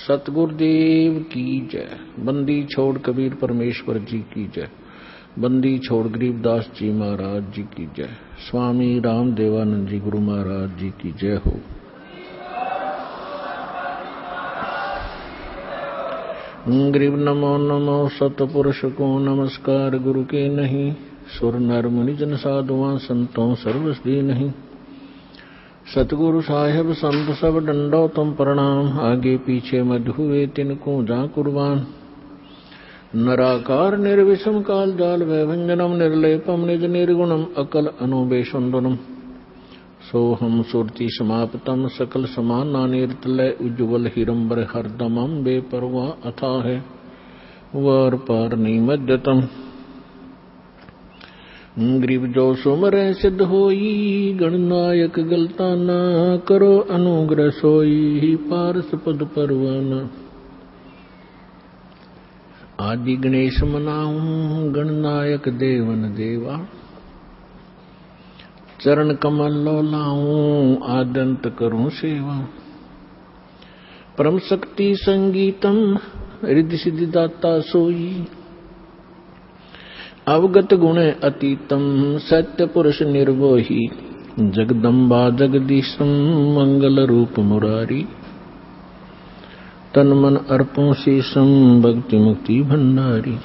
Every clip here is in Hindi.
सतगुरुदेव की जय। बंदी छोड़ कबीर परमेश्वर जी की जय। बंदी छोड़ गरीबदास जी महाराज जी की जय। स्वामी राम देवानंद जी गुरु महाराज जी की जय हो। गरीब नमो नमो सतपुरुष को नमस्कार गुरु के नहीं। सुर नर मुनि जन साधुआं संतों सर्वस्वी नहीं। सतगुरु साहेब संत सब डंडो तुम प्रणाम। आगे पीछे मध हुए तिनको जा कुर्बान। नराकार निर्विषम काल जाल वैभंजनम निर्लेपम निज निर्गुणम अकल अनुबेशुंदनम। सोहम सुरति समाप्तम सकल समाना निर्तलय उज्ज्वल हिरंबर हरदमम बेपरवा अथा है वर पार निमज्जतम। गरीब जो सुमर सिद्ध होई गणनायक गलता ना करो अनुग्रह सोई पारस पद परवाना। आदि गणेश मनाऊं गणनायक देवन देवा। चरण कमल लो लाऊं आदंत करूं सेवा। परम शक्ति संगीतम रिद्धि सिद्धि दाता सोई। अवगत गुण अतीतम सत्य पुरुष निर्वोही। जगदम्बा जगदीशम मंगल रूप मुरारी। तन मन अर्पों शेषम भक्ति मुक्ति भंडारी।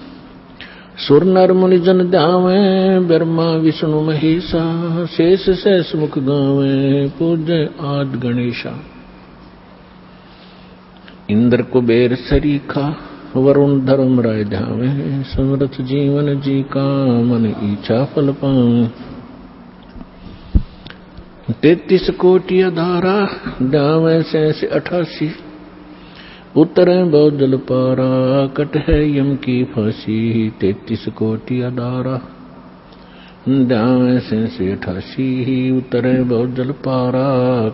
सुर नर मुनि जन ध्यावे ब्रह्मा विष्णु महेशा। शेष शेष मुख गावे पूज्य आद गणेशा। इंद्र कुबेर सरीखा वरुण धर्म राय ध्यावे। समृत जीवन जी का मन इच्छा फल पावे। 33 कोटि अधारा ध्यावे 88। उतरे बहुत जल पारा कट है यम की फांसी। 33 कोटि अधारा ध्यावे 88। उतरे बहुत जल पारा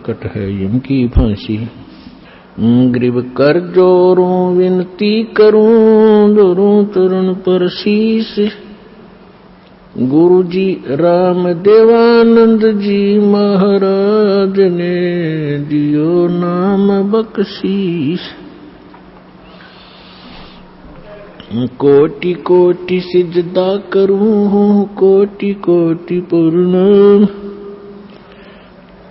कट है यम की फांसी। गरीब कर जोरूं विनती करूं जोरूं चरण पर शीश। गुरु जी राम देवानंद जी महाराज ने दियो नाम बख्शीश। कोटि कोटि सिजदा करूं कोटि कोटि प्रणाम।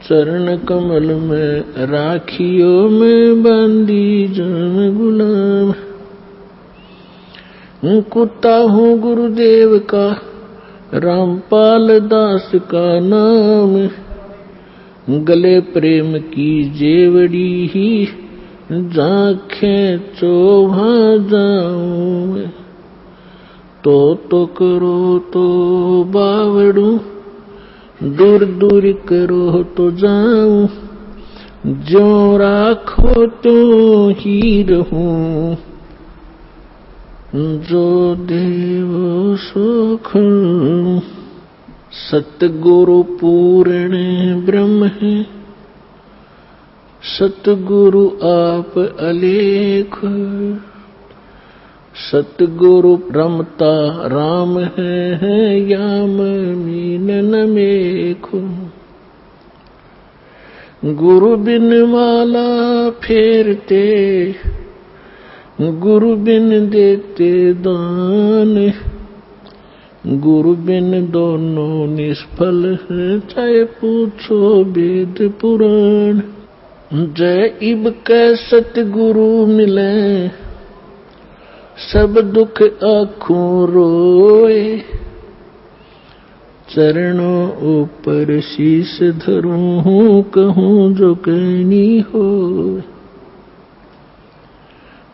चरण कमल में राखियो में बांधी जाम गुलाम। कुत्ता हूँ गुरुदेव का रामपाल दास का नाम। गले प्रेम की जेवड़ी ही जाखें चोभा जाऊं। तो करो तो बावड़ू दूर दूर करो तो जाऊं। जो राखो तो ही रहूं। जो देवो सुख। सतगुरु पूर्ण ब्रह्म है। सतगुरु आप अलेख। सतगुरु रमता राम है याम मीन न मेखो। गुरु बिन माला फेरते गुरु बिन देते दान। गुरु बिन दोनों निष्फल है चाहे पूछो वेद पुराण। जय इब कै सतगुरु मिले सब दुख आँखों रोए। चरणों ऊपर शीश धरूं कहूँ जो कहनी हो।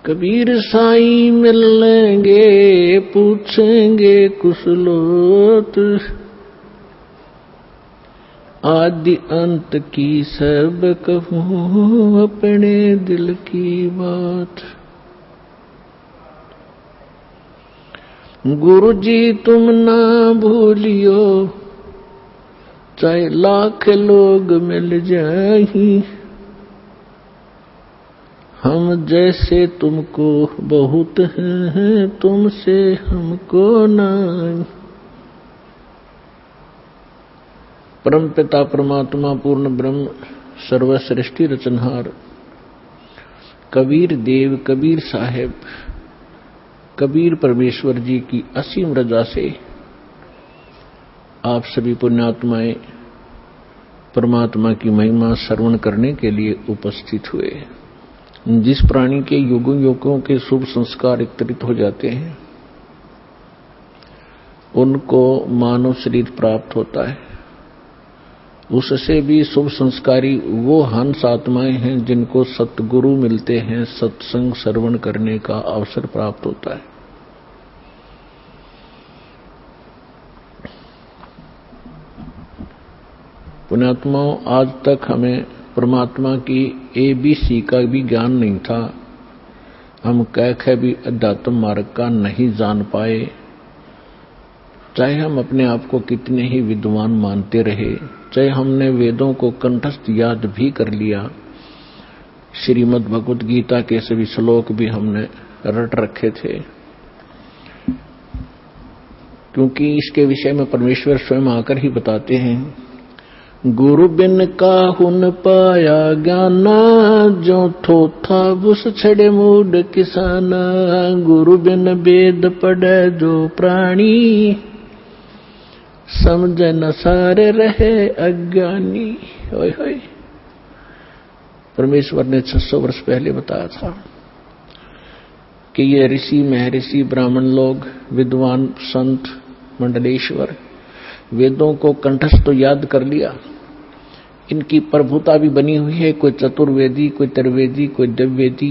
कबीर साईं मिल लेंगे पूछेंगे कुशलोत। आदि अंत की सब कहूँ अपने दिल की बात। गुरु जी तुम ना भूलियो चाहे लाख लोग मिल जाएं। हम जैसे तुमको बहुत हैं तुमसे हमको नहीं। परम पिता परमात्मा पूर्ण ब्रह्म सर्वश्रेष्ठी रचनहार कबीर देव, कबीर साहेब, कबीर परमेश्वर जी की असीम रजा से आप सभी पुण्यात्माएं परमात्मा की महिमा श्रवण करने के लिए उपस्थित हुए। जिस प्राणी के युगों युगों के शुभ संस्कार एकत्रित हो जाते हैं उनको मानव शरीर प्राप्त होता है। उससे भी शुभ संस्कारी वो हंस आत्माएं हैं जिनको सतगुरु मिलते हैं, सत्संग श्रवण करने का अवसर प्राप्त होता है। पुण्यात्माओं, आज तक हमें परमात्मा की ABC का भी ज्ञान नहीं था। हम कह भी अध्यात्म मार्ग का नहीं जान पाए, चाहे हम अपने आप को कितने ही विद्वान मानते रहे, चाहे हमने वेदों को कंठस्थ याद भी कर लिया, श्रीमद् भगवत गीता के सभी श्लोक भी हमने रट रखे थे, क्योंकि इसके विषय में परमेश्वर स्वयं आकर ही बताते हैं, गुरु बिन काहू न पाया ज्ञाना, जो थोथा बुस छड़े मूड किसाना, गुरु बिन वेद पढ़े जो प्राणी, समझ न सारे रहे अज्ञानी। होय होय, परमेश्वर ने 600 वर्ष पहले बताया था कि ये ऋषि, महर्षि, ब्राह्मण लोग, विद्वान, संत, मंडलेश्वर वेदों को कंठस्थ तो याद कर लिया, इनकी प्रभुता भी बनी हुई है, कोई चतुर्वेदी, कोई त्रिवेदी, कोई दिव्यवेदी,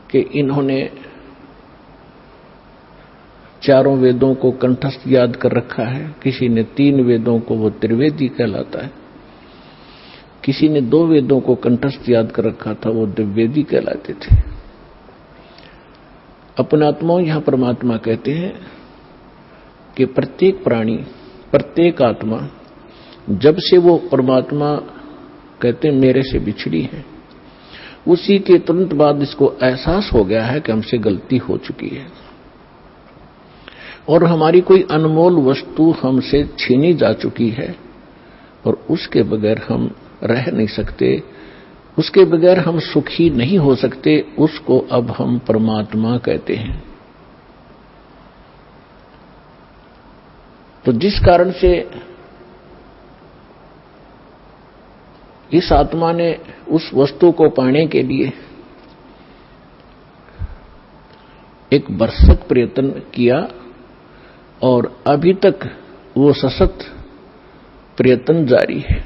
कि इन्होंने चारों वेदों को कंठस्थ याद कर रखा है। किसी ने 3 वेदों को, वो त्रिवेदी कहलाता है, किसी ने 2 वेदों को कंठस्थ याद कर रखा था, वो दिव्यवेदी कहलाते थे। अपने आत्माओं, यहां परमात्मा कहते हैं कि प्रत्येक प्राणी, प्रत्येक आत्मा, जब से वो परमात्मा कहते हैं मेरे से बिछड़ी है, उसी के तुरंत बाद इसको एहसास हो गया है कि हमसे गलती हो चुकी है और हमारी कोई अनमोल वस्तु हमसे छीनी जा चुकी है और उसके बगैर हम रह नहीं सकते, उसके बगैर हम सुखी नहीं हो सकते। उसको अब हम परमात्मा कहते हैं। तो जिस कारण से इस आत्मा ने उस वस्तु को पाने के लिए एक बरसक प्रयत्न किया और अभी तक वो सशक्त प्रयत्न जारी है।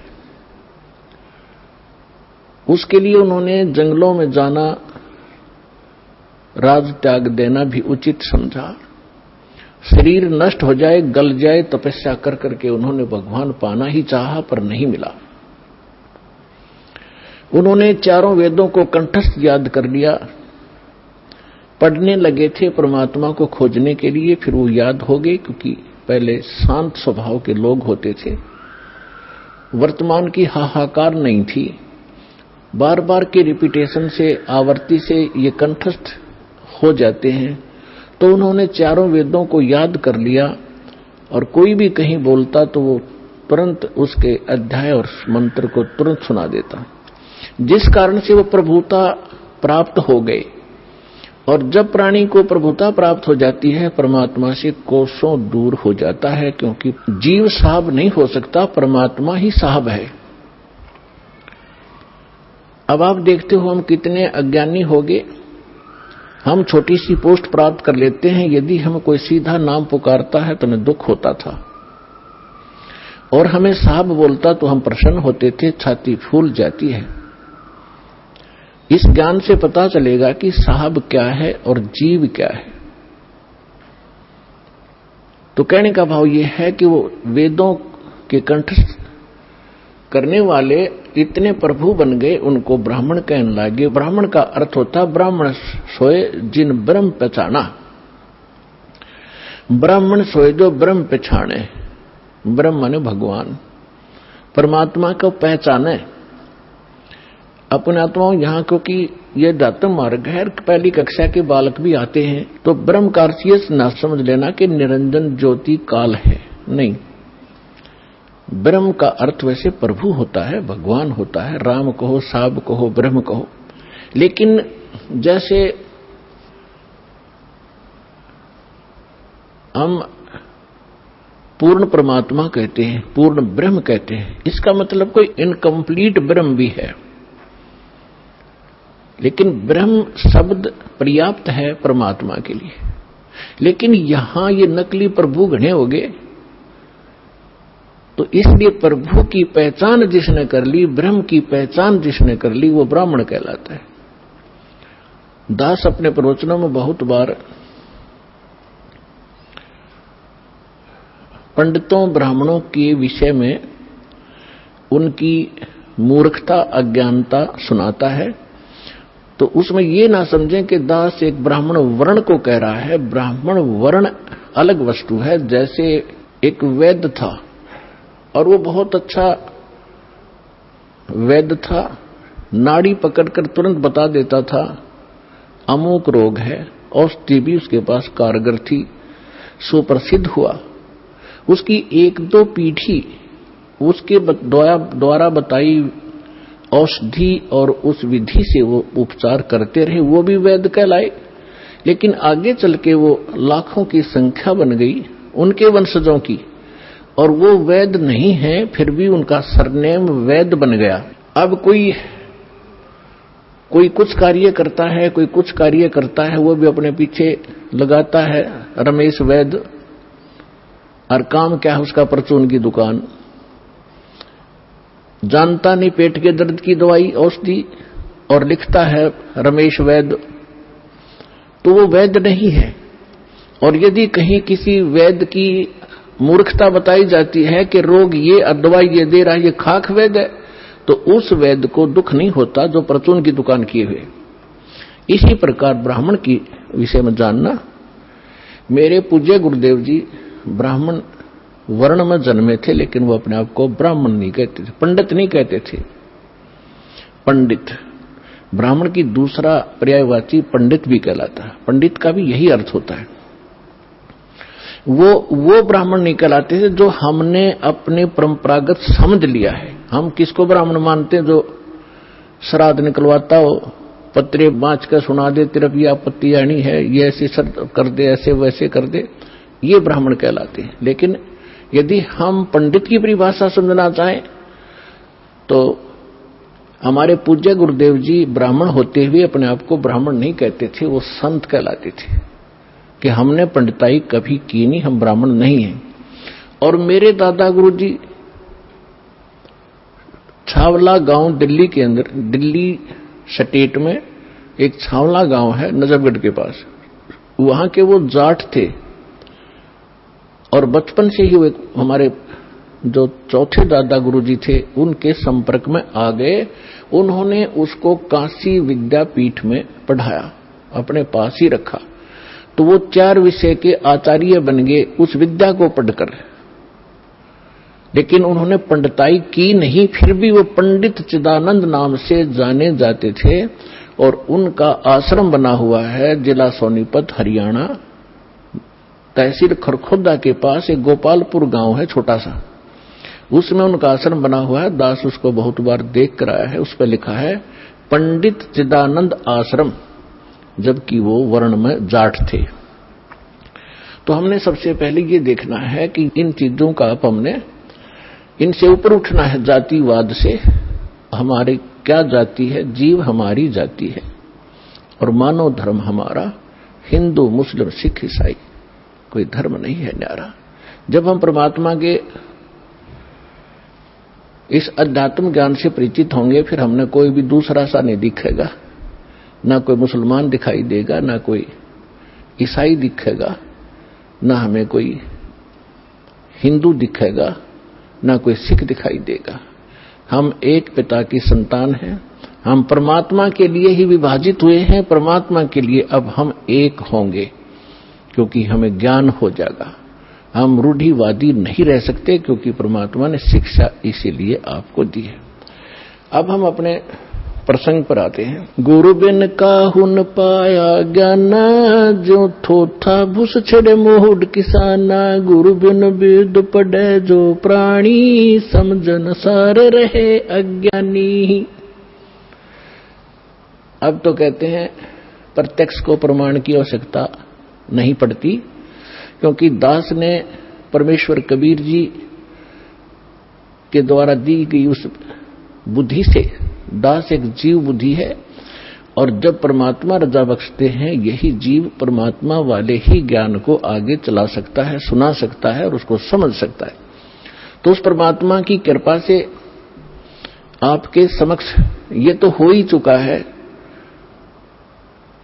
उसके लिए उन्होंने जंगलों में जाना, राज त्याग देना भी उचित समझा। शरीर नष्ट हो जाए, गल जाए, तपस्या कर करके उन्होंने भगवान पाना ही चाहा, पर नहीं मिला। उन्होंने चारों वेदों को कंठस्थ याद कर लिया, पढ़ने लगे थे परमात्मा को खोजने के लिए, फिर वो याद हो गए, क्योंकि पहले शांत स्वभाव के लोग होते थे, वर्तमान की हाहाकार नहीं थी, बार बार के रिपीटेशन से, आवर्ती से ये कंठस्थ हो जाते हैं। तो उन्होंने चारों वेदों को याद कर लिया और कोई भी कहीं बोलता तो वो तुरंत उसके अध्याय और मंत्र को तुरंत सुना देता, जिस कारण से वो प्रभुता प्राप्त हो गए। और जब प्राणी को प्रभुता प्राप्त हो जाती है, परमात्मा से कोसों दूर हो जाता है, क्योंकि जीव साहब नहीं हो सकता, परमात्मा ही साहब है। अब आप देखते हो हम कितने अज्ञानी हो गए। हम छोटी सी पोस्ट प्राप्त कर लेते हैं, यदि हम कोई सीधा नाम पुकारता है तो हमें दुख होता था, और हमें साहब बोलता तो हम प्रसन्न होते थे, छाती फूल जाती है। इस ज्ञान से पता चलेगा कि साहब क्या है और जीव क्या है। तो कहने का भाव यह है कि वो वेदों के कंठस्थ करने वाले इतने प्रभु बन गए, उनको ब्राह्मण कहने लगे। ब्राह्मण का अर्थ होता ब्राह्मण सोए जिन ब्रह्म पहचाना। ब्राह्मण सोए जो ब्रह्म पहचाने, ब्रह्म माने भगवान, परमात्मा को पहचाने। अपने आत्माओं, यहां क्योंकि यह दातम मार्ग है, पहली कक्षा के बालक भी आते हैं, तो ब्रह्म का अर्थ ये ना समझ लेना कि निरंजन ज्योति काल है, नहीं। ब्रह्म का अर्थ वैसे प्रभु होता है, भगवान होता है, राम कहो, साब कहो, ब्रह्म कहो, लेकिन जैसे हम पूर्ण परमात्मा कहते हैं, पूर्ण ब्रह्म कहते हैं, इसका मतलब कोई इनकम्प्लीट ब्रह्म भी है, लेकिन ब्रह्म शब्द पर्याप्त है परमात्मा के लिए। लेकिन यहां ये नकली प्रभु घने हो गए, तो इसलिए प्रभु की पहचान जिसने कर ली, ब्रह्म की पहचान जिसने कर ली, वो ब्राह्मण कहलाता है। दास अपने प्रवचनों में बहुत बार पंडितों ब्राह्मणों के विषय में उनकी मूर्खता अज्ञानता सुनाता है, तो उसमें ये ना समझें कि दास एक ब्राह्मण वर्ण को कह रहा है। ब्राह्मण वर्ण अलग वस्तु है। जैसे एक वैद्य था और वो बहुत अच्छा वैद्य था, नाड़ी पकड़कर तुरंत बता देता था अमुक रोग है, औषधि भी उसके पास कारगर थी, सुप्रसिद्ध हुआ। उसकी एक दो पीढ़ी उसके द्वारा बताई औषधि और उस विधि से वो उपचार करते रहे, वो भी वैद्य कहलाए। लेकिन आगे चल के वो लाखों की संख्या बन गई उनके वंशजों की, और वो वैद्य नहीं है, फिर भी उनका सरनेम वैद्य बन गया। अब कोई कुछ कार्य करता है, कोई कुछ कार्य करता है, वो भी अपने पीछे लगाता है रमेश वैद्य, और काम क्या है उसका, परचून की दुकान। जानता नहीं पेट के दर्द की दवाई औषधि, और लिखता है रमेश वैद्य, तो वो वैद्य नहीं है। और यदि कहीं किसी वैद्य की मूर्खता बताई जाती है कि रोग ये दवाई ये दे रहा है, ये खाक वैद्य है, तो उस वैद्य को दुख नहीं होता जो परचून की दुकान किए हुए। इसी प्रकार ब्राह्मण की विषय में जानना, मेरे पूज्य गुरुदेव जी ब्राह्मण वर्ण में जन्मे थे, लेकिन वो अपने आप को ब्राह्मण नहीं कहते थे, पंडित नहीं कहते थे। पंडित ब्राह्मण की दूसरा पर्यायवाची पंडित भी कहलाता है। पंडित का भी यही अर्थ होता है। वो ब्राह्मण नहीं कहलाते थे जो हमने अपने परंपरागत समझ लिया है। हम किसको ब्राह्मण मानते हैं? जो श्राद्ध निकलवाता हो, पत्रे बाँच कर सुना दे, तेरा भी आपत्ति आनी है, ये ऐसे कर दे, ऐसे वैसे कर दे, ये ब्राह्मण कहलाते हैं। लेकिन यदि हम पंडित की परिभाषा समझना चाहें तो हमारे पूज्य गुरुदेव जी ब्राह्मण होते हुए अपने आप को ब्राह्मण नहीं कहते थे, वो संत कहलाते थे कि हमने पंडिताई कभी की नहीं, हम ब्राह्मण नहीं हैं। और मेरे दादा गुरुजी छावला गांव दिल्ली के अंदर, दिल्ली स्टेट में एक छावला गांव है नजफगढ़ के पास, वहां के वो जाट थे। और बचपन से ही वो हमारे जो चौथे दादा गुरुजी थे उनके संपर्क में आ गए। उन्होंने उसको काशी विद्यापीठ में पढ़ाया, अपने पास ही रखा, तो वो 4 विषय के आचार्य बन गए उस विद्या को पढ़कर। लेकिन उन्होंने पंडिताई की नहीं, फिर भी वो पंडित चिदानंद नाम से जाने जाते थे। और उनका आश्रम बना हुआ है जिला सोनीपत हरियाणा, तहसील खरखोदा के पास एक गोपालपुर गांव है छोटा सा, उसमें उनका आश्रम बना हुआ है। दास उसको बहुत बार देख कर आया है, उस पर लिखा है पंडित चिदानंद आश्रम, जबकि वो वर्ण में जाट थे। तो हमने सबसे पहले ये देखना है कि इन चीजों का हमने इनसे ऊपर उठना है, जातिवाद से। हमारी क्या जाति है? जीव हमारी जाति है, और मानव धर्म हमारा हिंदू मुस्लिम सिख ईसाई, कोई धर्म नहीं है न्यारा। जब हम परमात्मा के इस अध्यात्म ज्ञान से परिचित होंगे, फिर हमने कोई भी दूसरा सा नहीं दिखेगा, ना कोई मुसलमान दिखाई देगा, ना कोई ईसाई दिखेगा, ना हमें कोई हिंदू दिखेगा, ना कोई सिख दिखाई देगा। हम एक पिता की संतान हैं, हम परमात्मा के लिए ही विभाजित हुए हैं, परमात्मा के लिए अब हम एक होंगे, क्योंकि हमें ज्ञान हो जाएगा। हम रूढ़िवादी नहीं रह सकते, क्योंकि परमात्मा ने शिक्षा इसीलिए आपको दी है। अब हम अपने प्रसंग पर आते हैं। गुरु बिन काहू न पाया ज्ञाना, जो थोथा भूस छड़े मोहुड किसाना। गुरु बिन वेद पढ़े जो प्राणी, समझन सार रहे अज्ञानी। अब तो कहते हैं प्रत्यक्ष को प्रमाण की आवश्यकता नहीं पड़ती, क्योंकि दास ने परमेश्वर कबीर जी के द्वारा दी गई उस बुद्धि से, दास एक जीव बुद्धि है, और जब परमात्मा रजा बख्शते हैं यही जीव परमात्मा वाले ही ज्ञान को आगे चला सकता है, सुना सकता है और उसको समझ सकता है। तो उस परमात्मा की कृपा से आपके समक्ष ये तो हो ही चुका है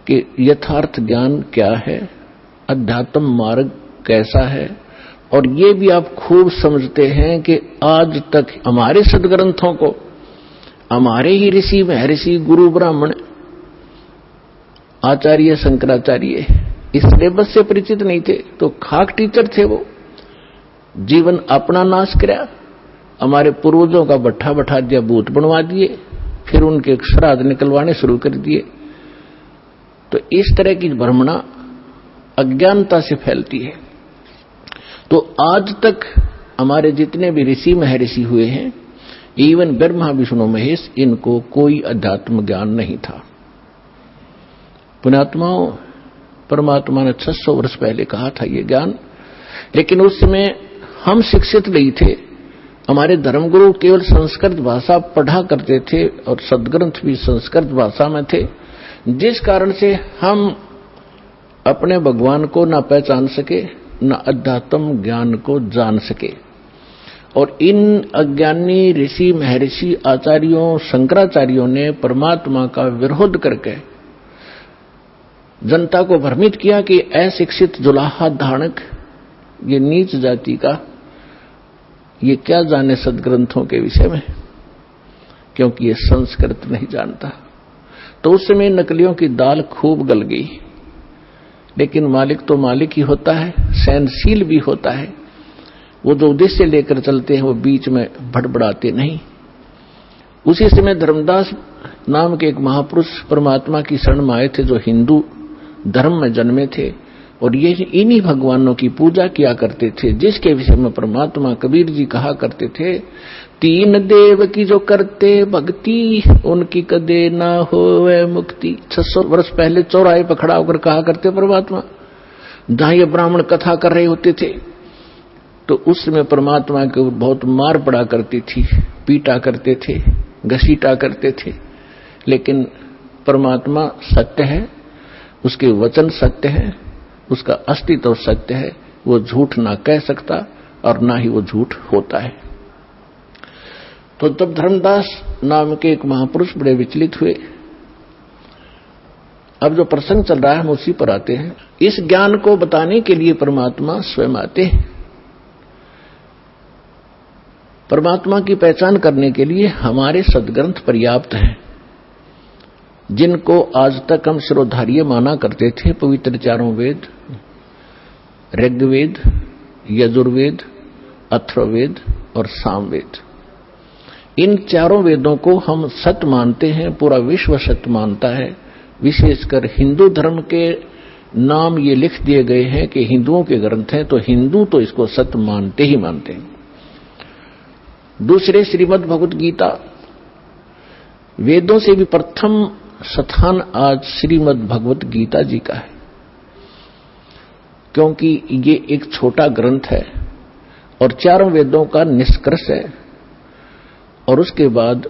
कि यथार्थ ज्ञान क्या है, अध्यात्म मार्ग कैसा है, और ये भी आप खूब समझते हैं कि आज तक हमारे सदग्रंथों को हमारे ही ऋषि महर्षि गुरु ब्राह्मण आचार्य शंकराचार्य इस सिलेबस से परिचित नहीं थे, तो खाक टीचर थे वो, जीवन अपना नाश किया, हमारे पूर्वजों का बट्ठा बैठा दिया, भूत बनवा दिए, फिर उनके श्राद्ध निकलवाने शुरू कर दिए। तो इस तरह की भ्रमणा अज्ञानता से फैलती है। तो आज तक हमारे जितने भी ऋषि महर्षि हुए हैं, इवन ब्रह्मा विष्णु महेश, इनको कोई अध्यात्म ज्ञान नहीं था। पुण्यात्माओं, परमात्मा ने 600 वर्ष पहले कहा था ये ज्ञान, लेकिन उस समय हम शिक्षित नहीं थे। हमारे धर्मगुरु केवल संस्कृत भाषा पढ़ा करते थे और सदग्रंथ भी संस्कृत भाषा में थे, जिस कारण से हम अपने भगवान को न पहचान सके, न अध्यात्म ज्ञान को जान सके। और इन अज्ञानी ऋषि महर्षि आचार्यों शंकराचार्यों ने परमात्मा का विरोध करके जनता को भ्रमित किया कि अशिक्षित जुलाहा धारणक, ये नीच जाति का, ये क्या जाने सदग्रंथों के विषय में, क्योंकि ये संस्कृत नहीं जानता। तो उस समय नकलियों की दाल खूब गल गई, लेकिन मालिक तो मालिक ही होता है, सहनशील भी होता है। वो जो उद्देश्य लेकर चलते हैं वो बीच में भड़बड़ाते नहीं। उसी समय धर्मदास नाम के एक महापुरुष परमात्मा की शरण में आए थे, जो हिंदू धर्म में जन्मे थे, और ये इन्हीं भगवानों की पूजा किया करते थे, जिसके विषय में परमात्मा कबीर जी कहा करते थे, तीन देव की जो करते भक्ति उनकी कदे ना होवे मुक्ति। 600 वर्ष पहले चौराहे पर खड़ा होकर कहा करते परमात्मा, जहां ये ब्राह्मण कथा कर रहे होते थे, तो उस समय परमात्मा के बहुत मार पड़ा करती थी, पीटा करते थे, घसीटा करते थे। लेकिन परमात्मा सत्य है, उसके वचन सत्य है, उसका अस्तित्व सत्य है, वो झूठ ना कह सकता और ना ही वो झूठ होता है। तो तब धर्मदास नाम के एक महापुरुष बड़े विचलित हुए। अब जो प्रसंग चल रहा है हम उसी पर आते हैं। इस ज्ञान को बताने के लिए परमात्मा स्वयं आते हैं। परमात्मा की पहचान करने के लिए हमारे सदग्रंथ पर्याप्त हैं, जिनको आज तक हम शिरोधार्य माना करते थे। पवित्र चारों वेद, ऋग्वेद, यजुर्वेद, अथर्ववेद और सामवेद, इन चारों वेदों को हम सत्य मानते हैं, पूरा विश्व सत्य मानता है। विशेषकर हिंदू धर्म के नाम ये लिख दिए गए हैं कि हिंदुओं के ग्रंथ हैं, तो हिंदू तो इसको सत्य मानते ही मानते हैं। दूसरे श्रीमद् भगवत गीता, वेदों से भी प्रथम स्थान आज श्रीमद् भगवत गीता जी का है, क्योंकि ये एक छोटा ग्रंथ है और चारों वेदों का निष्कर्ष है, और उसके बाद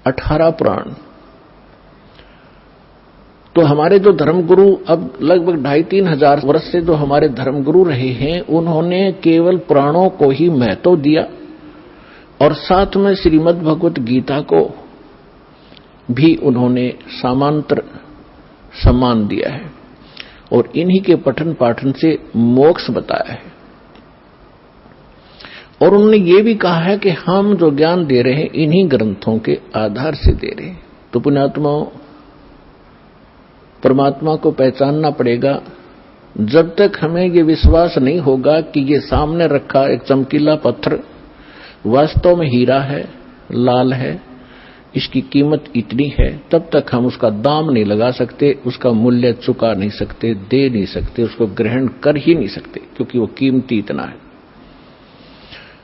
18 पुराण। तो हमारे जो धर्मगुरु अब लगभग 2,500-3 हजार वर्ष से जो हमारे धर्मगुरु रहे हैं, उन्होंने केवल पुराणों को ही महत्व दिया और साथ में श्रीमद् भगवत गीता को भी उन्होंने समांतर सम्मान दिया है, और इन्हीं के पठन पाठन से मोक्ष बताया है। और उन्होंने ये भी कहा है कि हम जो ज्ञान दे रहे हैं इन्हीं ग्रंथों के आधार से दे रहे हैं। तो पुण्यात्माओं, परमात्मा को पहचानना पड़ेगा। जब तक हमें ये विश्वास नहीं होगा कि ये सामने रखा एक चमकीला पत्थर वास्तव में हीरा है, लाल है, इसकी कीमत इतनी है, तब तक हम उसका दाम नहीं लगा सकते, उसका मूल्य चुका नहीं सकते, दे नहीं सकते, उसको ग्रहण कर ही नहीं सकते, क्योंकि वो कीमती इतना है।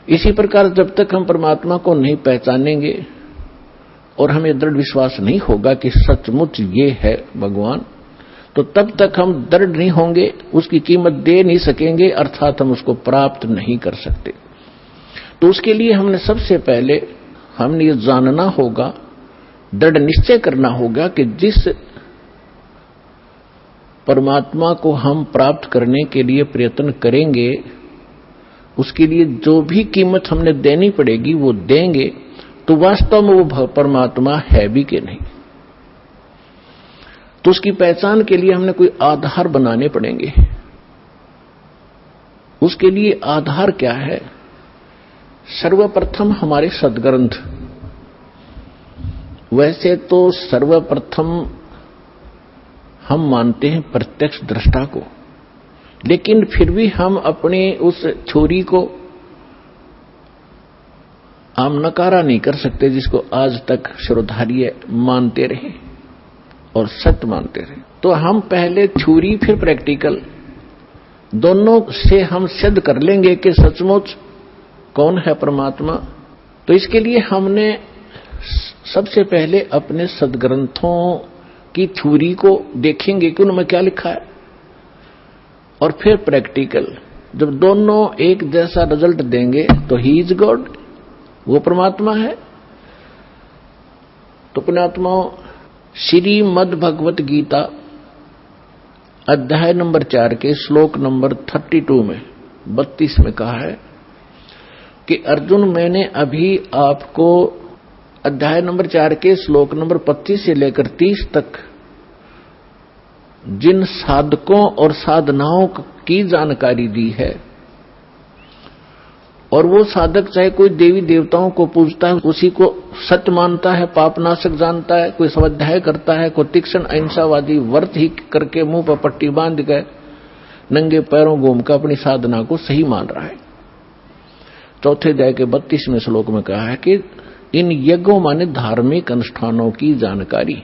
इसी प्रकार जब तक हम परमात्मा को नहीं पहचानेंगे, और हमें दृढ़ विश्वास नहीं होगा कि सचमुच ये है भगवान, तो तब तक हम दृढ़ नहीं होंगे, उसकी कीमत दे नहीं सकेंगे, अर्थात हम उसको प्राप्त नहीं कर सकते। तो उसके लिए हमने सबसे पहले ये जानना होगा, दृढ़ निश्चय करना होगा कि जिस परमात्मा को हम प्राप्त करने के लिए प्रयत्न करेंगे, उसके लिए जो भी कीमत हमने देनी पड़ेगी वो देंगे, तो वास्तव में वो परमात्मा है भी कि नहीं। तो उसकी पहचान के लिए हमने कोई आधार बनाने पड़ेंगे। उसके लिए आधार क्या है? सर्वप्रथम हमारे सद्ग्रंथ। वैसे तो सर्वप्रथम हम मानते हैं प्रत्यक्ष दृष्टा को, लेकिन फिर भी हम अपने उस थ्योरी को हम नकारा नहीं कर सकते, जिसको आज तक श्रोधार्य मानते रहे और सत्य मानते रहे। तो हम पहले थ्योरी फिर प्रैक्टिकल, दोनों से हम सिद्ध कर लेंगे कि सचमुच कौन है परमात्मा। तो इसके लिए हमने सबसे पहले अपने सद्ग्रंथों की थ्योरी को देखेंगे कि उनमें क्या लिखा है, और फिर प्रैक्टिकल। जब दोनों एक जैसा रिजल्ट देंगे तो ही इज गॉड, वो परमात्मा है। तो पुण्यात्माओं, श्रीमद् भगवत गीता अध्याय नंबर 4 के श्लोक नंबर 32 में 32 में कहा है कि अर्जुन, मैंने अभी आपको अध्याय नंबर 4 के श्लोक नंबर 25 से लेकर 30 तक जिन साधकों और साधनाओं की जानकारी दी है, और वो साधक चाहे कोई देवी देवताओं को पूजता है, उसी को सत्य मानता है, पापनाशक जानता है, कोई स्वाध्याय करता है, कोई तीक्ष्ण अहिंसावादी व्रत ही करके मुंह पर पट्टी बांध गए नंगे पैरों घूम कर अपनी साधना को सही मान रहा है। चौथे अध्याय के 32वें श्लोक में कहा है कि इन यज्ञों माने धार्मिक अनुष्ठानों की जानकारी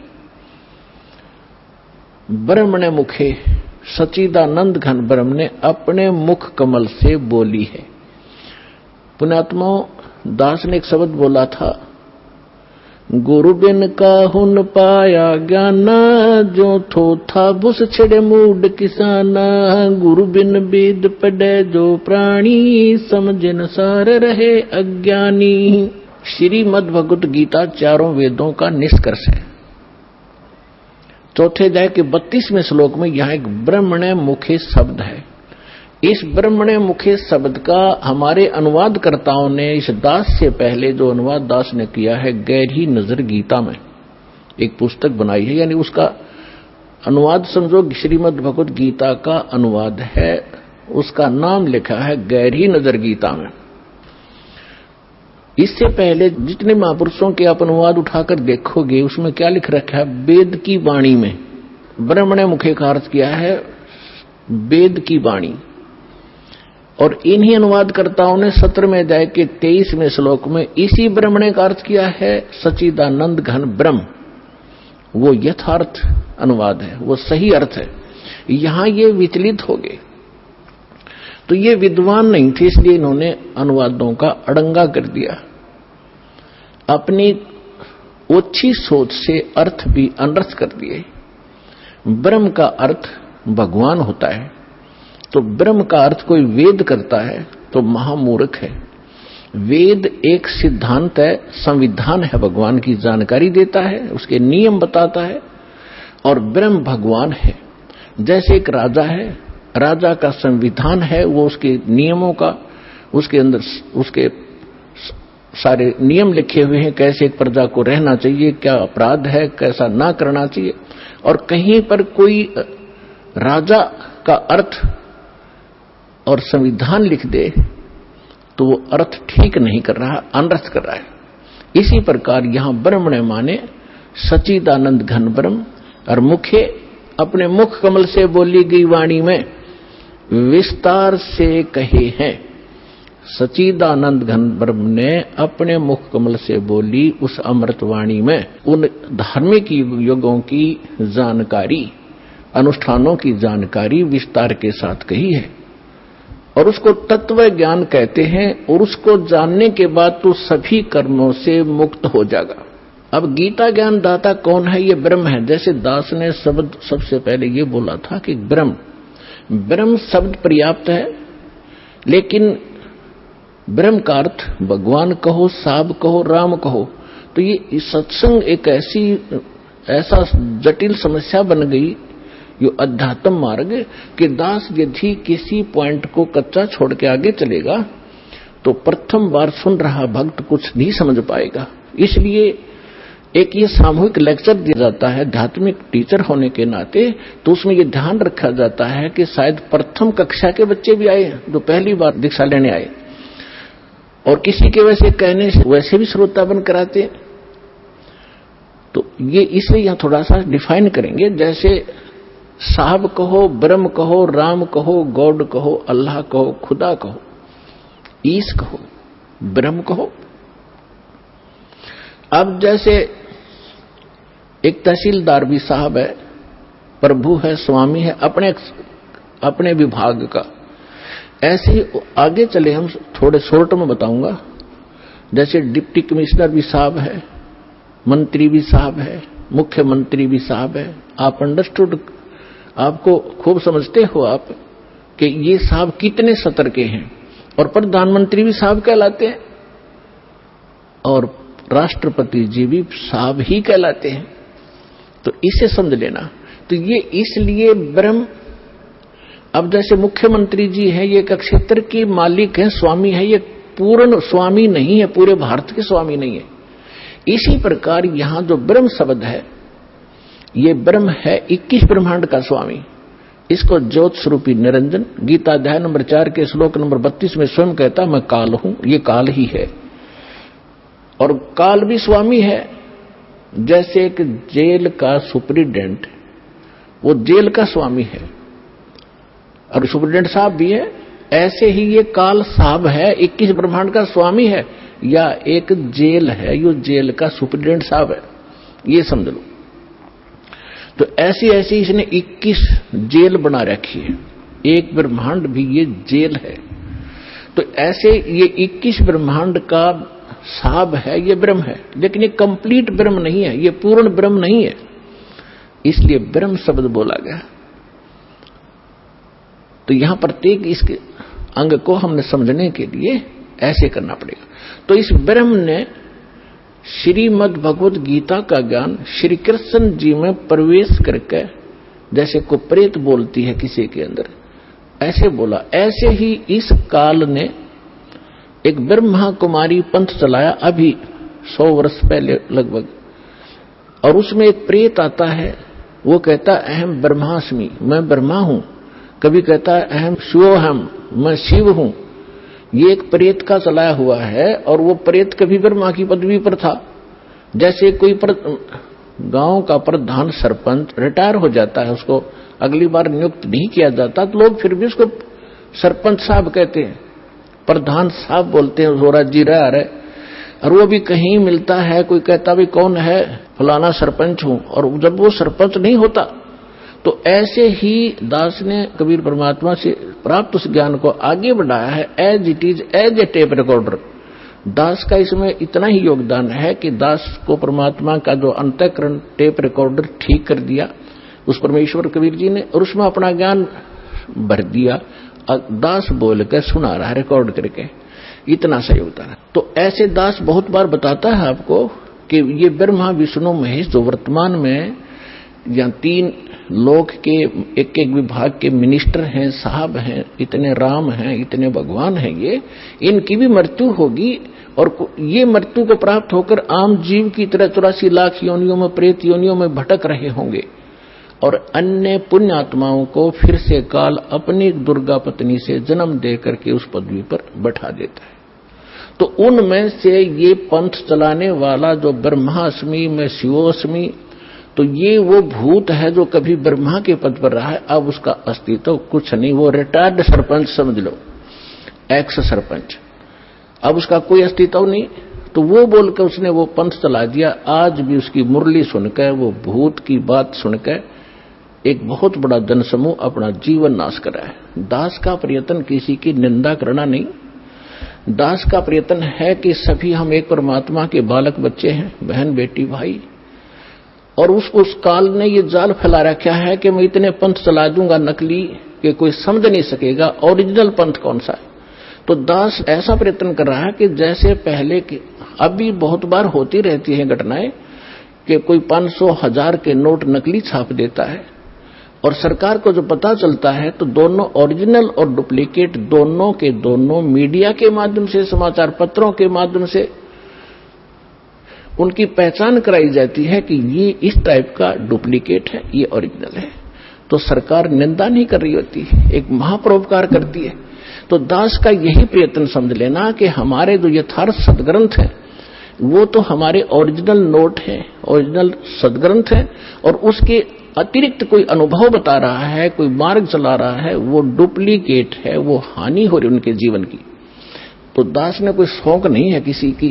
ब्रह्मणे मुखे सच्चिदानंद घन ब्रह्म ने अपने मुख कमल से बोली है। पुण्यात्माओं, दास ने एक शब्द बोला था, गुरु बिन काहुन पाया ज्ञान, जो थो था बुस छिड़े मूड किसाना, गुरु बिन वेद पढ़े जो प्राणी, समझन सार रहे अज्ञानी। श्रीमद् भगवत गीता चारों वेदों का निष्कर्ष है। चौथे अध्याय के 32वें श्लोक में यहां एक ब्रह्मणे मुखे शब्द है। इस ब्रह्मणे मुखे शब्द का हमारे अनुवादकर्ताओं ने इस दास से पहले जो अनुवाद दास ने किया है, गहरी नजर गीता में एक पुस्तक बनाई है, यानी उसका अनुवाद समझो श्रीमद् भगवत गीता का अनुवाद है। उसका नाम लिखा है गहरी नजर गीता में। इससे पहले जितने महापुरुषों के आप अनुवाद उठाकर देखोगे, उसमें क्या लिख रखा है? वेद की वाणी में ब्रह्मणे मुखे का अर्थ किया है वेद की वाणी। और इन्हीं अनुवादकर्ताओं ने 17वें अध्याय के 23वें श्लोक में इसी ब्रह्मणे का अर्थ किया है सच्चिदानंद घन ब्रह्म। वो यथार्थ अनुवाद है, वो सही अर्थ है। यहां ये विचलित हो गए, तो ये विद्वान नहीं थे, इसलिए इन्होंने अनुवादों का अड़ंगा कर दिया। अपनी ओछी सोच से अर्थ भी अनर्थ कर दिए। ब्रह्म का अर्थ भगवान होता है, तो ब्रह्म का अर्थ कोई वेद करता है तो महामूर्ख है। वेद एक सिद्धांत है, संविधान है, भगवान की जानकारी देता है, उसके नियम बताता है, और ब्रह्म भगवान है। जैसे एक राजा है, राजा का संविधान है, वो उसके नियमों का, उसके अंदर उसके सारे नियम लिखे हुए हैं, कैसे एक प्रजा को रहना चाहिए, क्या अपराध है, कैसा ना करना चाहिए। और कहीं पर कोई राजा का अर्थ और संविधान लिख दे तो वो अर्थ ठीक नहीं कर रहा, अनर्थ कर रहा है। इसी प्रकार यहां ब्रह्मणे माने सच्चिदानंद घन ब्रह्म, और मुखे अपने मुख कमल से बोली गई वाणी में विस्तार से कहे हैं। सच्चिदानंद घन ब्रह्म ने अपने मुख कमल से बोली उस अमृत वाणी में उन धार्मिक युगों की जानकारी, अनुष्ठानों की जानकारी विस्तार के साथ कही है। और उसको तत्व ज्ञान कहते हैं, और उसको जानने के बाद तो सभी कर्मों से मुक्त हो जाएगा। अब गीता ज्ञान दाता कौन है? ये ब्रह्म है। जैसे दास ने शब्द सबसे पहले ये बोला था कि ब्रह्म शब्द पर्याप्त है, लेकिन ब्रह्म का अर्थ भगवान कहो, साब कहो, राम कहो, तो ये सत्संग एक ऐसा जटिल समस्या बन गई, ये अध्यात्म मार्ग, कि दास यदि किसी पॉइंट को कच्चा छोड़ के आगे चलेगा तो प्रथम बार सुन रहा भक्त कुछ नहीं समझ पाएगा। इसलिए एक ये सामूहिक लेक्चर दिया जाता है आध्यात्मिक टीचर होने के नाते, तो उसमें ये ध्यान रखा जाता है कि शायद प्रथम कक्षा के बच्चे भी आए जो पहली बार दीक्षा लेने आए, और किसी के वैसे कहने से वैसे भी श्रोता बन कराते। तो ये इसे यहां थोड़ा सा डिफाइन करेंगे। जैसे साहब कहो, ब्रह्म कहो, राम कहो, गॉड कहो, अल्लाह कहो, खुदा कहो, ईश कहो, ब्रह्म कहो। अब जैसे एक तहसीलदार भी साहब है, प्रभु है, स्वामी है अपने विभाग का। ऐसे ही आगे चले, हम थोड़े शॉर्ट में बताऊंगा। जैसे डिप्टी कमिश्नर भी साहब है, मंत्री भी साहब है, मुख्यमंत्री भी साहब है। आप अंडरस्टूड, आपको खूब समझते हो आप कि ये साहब कितने सतर के हैं। और प्रधानमंत्री भी साहब कहलाते हैं, और राष्ट्रपति जी भी साहब ही कहलाते हैं। तो इसे समझ लेना। तो ये इसलिए ब्रह्म, अब जैसे मुख्यमंत्री जी हैं, ये एक क्षेत्र के मालिक हैं, स्वामी है, ये पूर्ण स्वामी नहीं है, पूरे भारत के स्वामी नहीं है। इसी प्रकार यहां जो ब्रह्म शब्द है, ये ब्रह्म है 21 ब्रह्मांड का स्वामी। इसको ज्योत स्वरूपी निरंजन गीता अध्याय नंबर 4 के श्लोक नंबर 32 में स्वयं कहता, मैं काल हूं, ये काल ही है। और काल भी स्वामी है। जैसे एक जेल का सुप्रिटेंडेंट, वो जेल का स्वामी है और सुप्रिटेंडेंट साहब भी है, ऐसे ही ये काल साहब है, 21 ब्रह्मांड का स्वामी है, या एक जेल है, यो जेल का सुप्रिटेंडेंट साहब है, ये समझ लो। तो ऐसी ऐसी इसने 21 जेल बना रखी है, एक ब्रह्मांड भी ये जेल है। तो ऐसे ये 21 ब्रह्मांड का साहब है, ये ब्रह्म है, लेकिन ये कंप्लीट ब्रह्म नहीं है, ये पूर्ण ब्रह्म नहीं है, इसलिए ब्रह्म शब्द बोला गया। तो यहां प्रत्येक इसके अंग को हमने समझने के लिए ऐसे करना पड़ेगा। तो इस ब्रह्म ने श्रीमद् भगवत गीता का ज्ञान श्री कृष्ण जी में प्रवेश करके, जैसे को प्रेत बोलती है किसी के अंदर, ऐसे बोला। ऐसे ही इस काल ने एक ब्रह्मा कुमारी पंथ चलाया अभी 100 वर्ष पहले लगभग, और उसमें एक प्रेत आता है, वो कहता अहम ब्रह्मास्मि, मैं ब्रह्मा हूं। कभी कहता है अहम शिवोहम, मैं शिव हूं। ये एक प्रेत का चलाया हुआ है, और वो प्रेत कभी ब्रह्मा की पदवी पर था। जैसे कोई गांव का प्रधान सरपंच रिटायर हो जाता है, उसको अगली बार नियुक्त नहीं किया जाता, तो लोग फिर भी उसको सरपंच साहब कहते हैं, प्रधान साहब बोलते हैं, वो राज्य रह रहे। और वो भी कहीं मिलता है, कोई कहता भी कौन है, फलाना सरपंच हूं, और जब वो सरपंच नहीं होता। तो ऐसे ही दास ने कबीर परमात्मा से प्राप्त उस ज्ञान को आगे बढ़ाया है, as it is, as a tape recorder. Das का इसमें इतना ही योगदान है कि दास को परमात्मा का जो अंतःकरण टेप रिकॉर्डर ठीक कर दिया उस परमेश्वर कबीर जी ने, और उसमें अपना ज्ञान भर दिया। दास बोल कर सुना रहा है रिकॉर्ड करके, इतना सा योगदान है। तो ऐसे दास बहुत बार बताता है आपको कि ये ब्रह्मा विष्णु महेश जो वर्तमान में या 3 लोक के एक एक विभाग के मिनिस्टर हैं, साहब हैं, इतने राम हैं, इतने भगवान हैं, ये इनकी भी मृत्यु होगी, और ये मृत्यु को प्राप्त होकर आम जीव की तरह 84 लाख योनियों में, प्रेत योनियों में भटक रहे होंगे, और अन्य पुण्य आत्माओं को फिर से काल अपनी दुर्गा पत्नी से जन्म दे करके उस पदवी पर बैठा देता है। तो उनमें से ये पंथ चलाने वाला जो ब्रह्मास्मि में शिवोस्मि, तो ये वो भूत है जो कभी ब्रह्मा के पद पर रहा है, अब उसका अस्तित्व कुछ नहीं, वो रिटायर्ड सरपंच समझ लो, एक्स सरपंच, अब उसका कोई अस्तित्व नहीं। तो वो बोलकर उसने वो पंथ चला दिया। आज भी उसकी मुरली सुनकर, वो भूत की बात सुनकर एक बहुत बड़ा जनसमूह अपना जीवन नाश कर रहा है। दास का प्रयत्न किसी की निंदा करना नहीं, दास का प्रयत्न है कि सभी हम एक परमात्मा के बालक बच्चे हैं, बहन बेटी भाई, और उस काल ने ये जाल फैला रखा है कि मैं इतने पंथ चला दूंगा नकली कि कोई समझ नहीं सकेगा ओरिजिनल पंथ कौन सा है। तो दास ऐसा प्रयत्न कर रहा है कि जैसे पहले के, अभी बहुत बार होती रहती है घटनाएं कि कोई 500,000 के नोट नकली छाप देता है और सरकार को जो पता चलता है तो दोनों ओरिजिनल और डुप्लीकेट दोनों के दोनों मीडिया के माध्यम से, समाचार पत्रों के माध्यम से उनकी पहचान कराई जाती है कि ये इस टाइप का डुप्लीकेट है, ये ओरिजिनल है। तो सरकार निंदा नहीं कर रही होती, एक महापरोपकार करती है। तो दास का यही प्रयत्न समझ लेना कि हमारे जो यथार्थ सदग्रंथ हैं वो तो हमारे ओरिजिनल नोट हैं, ओरिजिनल सदग्रंथ हैं, और उसके अतिरिक्त कोई अनुभव बता रहा है, कोई मार्ग चला रहा है, वो डुप्लीकेट है, वो हानि हो रही उनके जीवन की। तो दास ने कोई शौक नहीं है किसी की,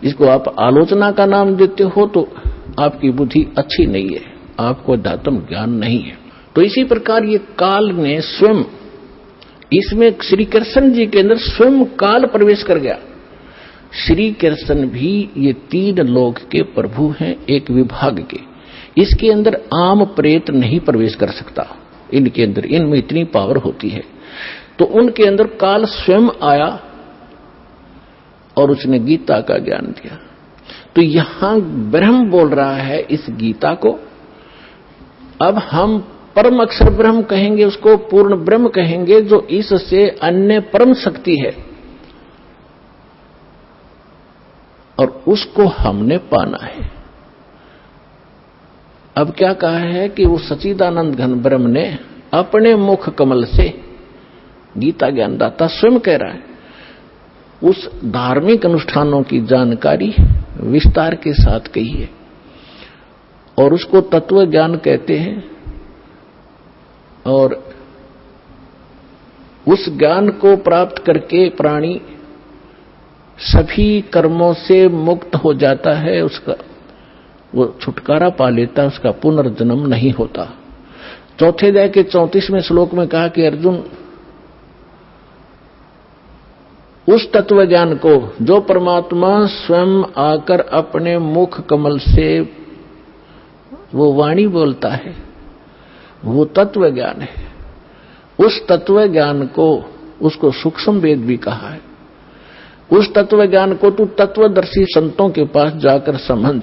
जिसको आप आलोचना का नाम देते हो तो आपकी बुद्धि अच्छी नहीं है, आपको अध्यात्म ज्ञान नहीं है। तो इसी प्रकार ये काल ने स्वयं, इसमें श्री कृष्ण जी के अंदर स्वयं काल प्रवेश कर गया। श्री कृष्ण भी ये 3 लोक के प्रभु हैं, एक विभाग के। इसके अंदर आम प्रेत नहीं प्रवेश कर सकता, इनके अंदर, इनमें इतनी पावर होती है। तो उनके अंदर काल स्वयं आया और उसने गीता का ज्ञान दिया। तो यहां ब्रह्म बोल रहा है इस गीता को। अब हम परम अक्षर ब्रह्म कहेंगे, उसको पूर्ण ब्रह्म कहेंगे, जो इससे अन्य परम शक्ति है, और उसको हमने पाना है। अब क्या कहा है कि वो सच्चिदानंद घन ब्रह्म ने अपने मुख कमल से, गीता ज्ञानदाता स्वयं कह रहा है, उस धार्मिक अनुष्ठानों की जानकारी विस्तार के साथ कही है, और उसको तत्व ज्ञान कहते हैं। और उस ज्ञान को प्राप्त करके प्राणी सभी कर्मों से मुक्त हो जाता है, उसका वो छुटकारा पा लेता है, उसका पुनर्जन्म नहीं होता। चौथे अध्याय के 34वें श्लोक में कहा कि अर्जुन, उस तत्व ज्ञान को जो परमात्मा स्वयं आकर अपने मुख कमल से वो वाणी बोलता है, वो तत्व ज्ञान है। उस तत्व ज्ञान को, उसको सूक्ष्म वेद भी कहा है। उस तत्व ज्ञान को तू तत्वदर्शी संतों के पास जाकर समझ,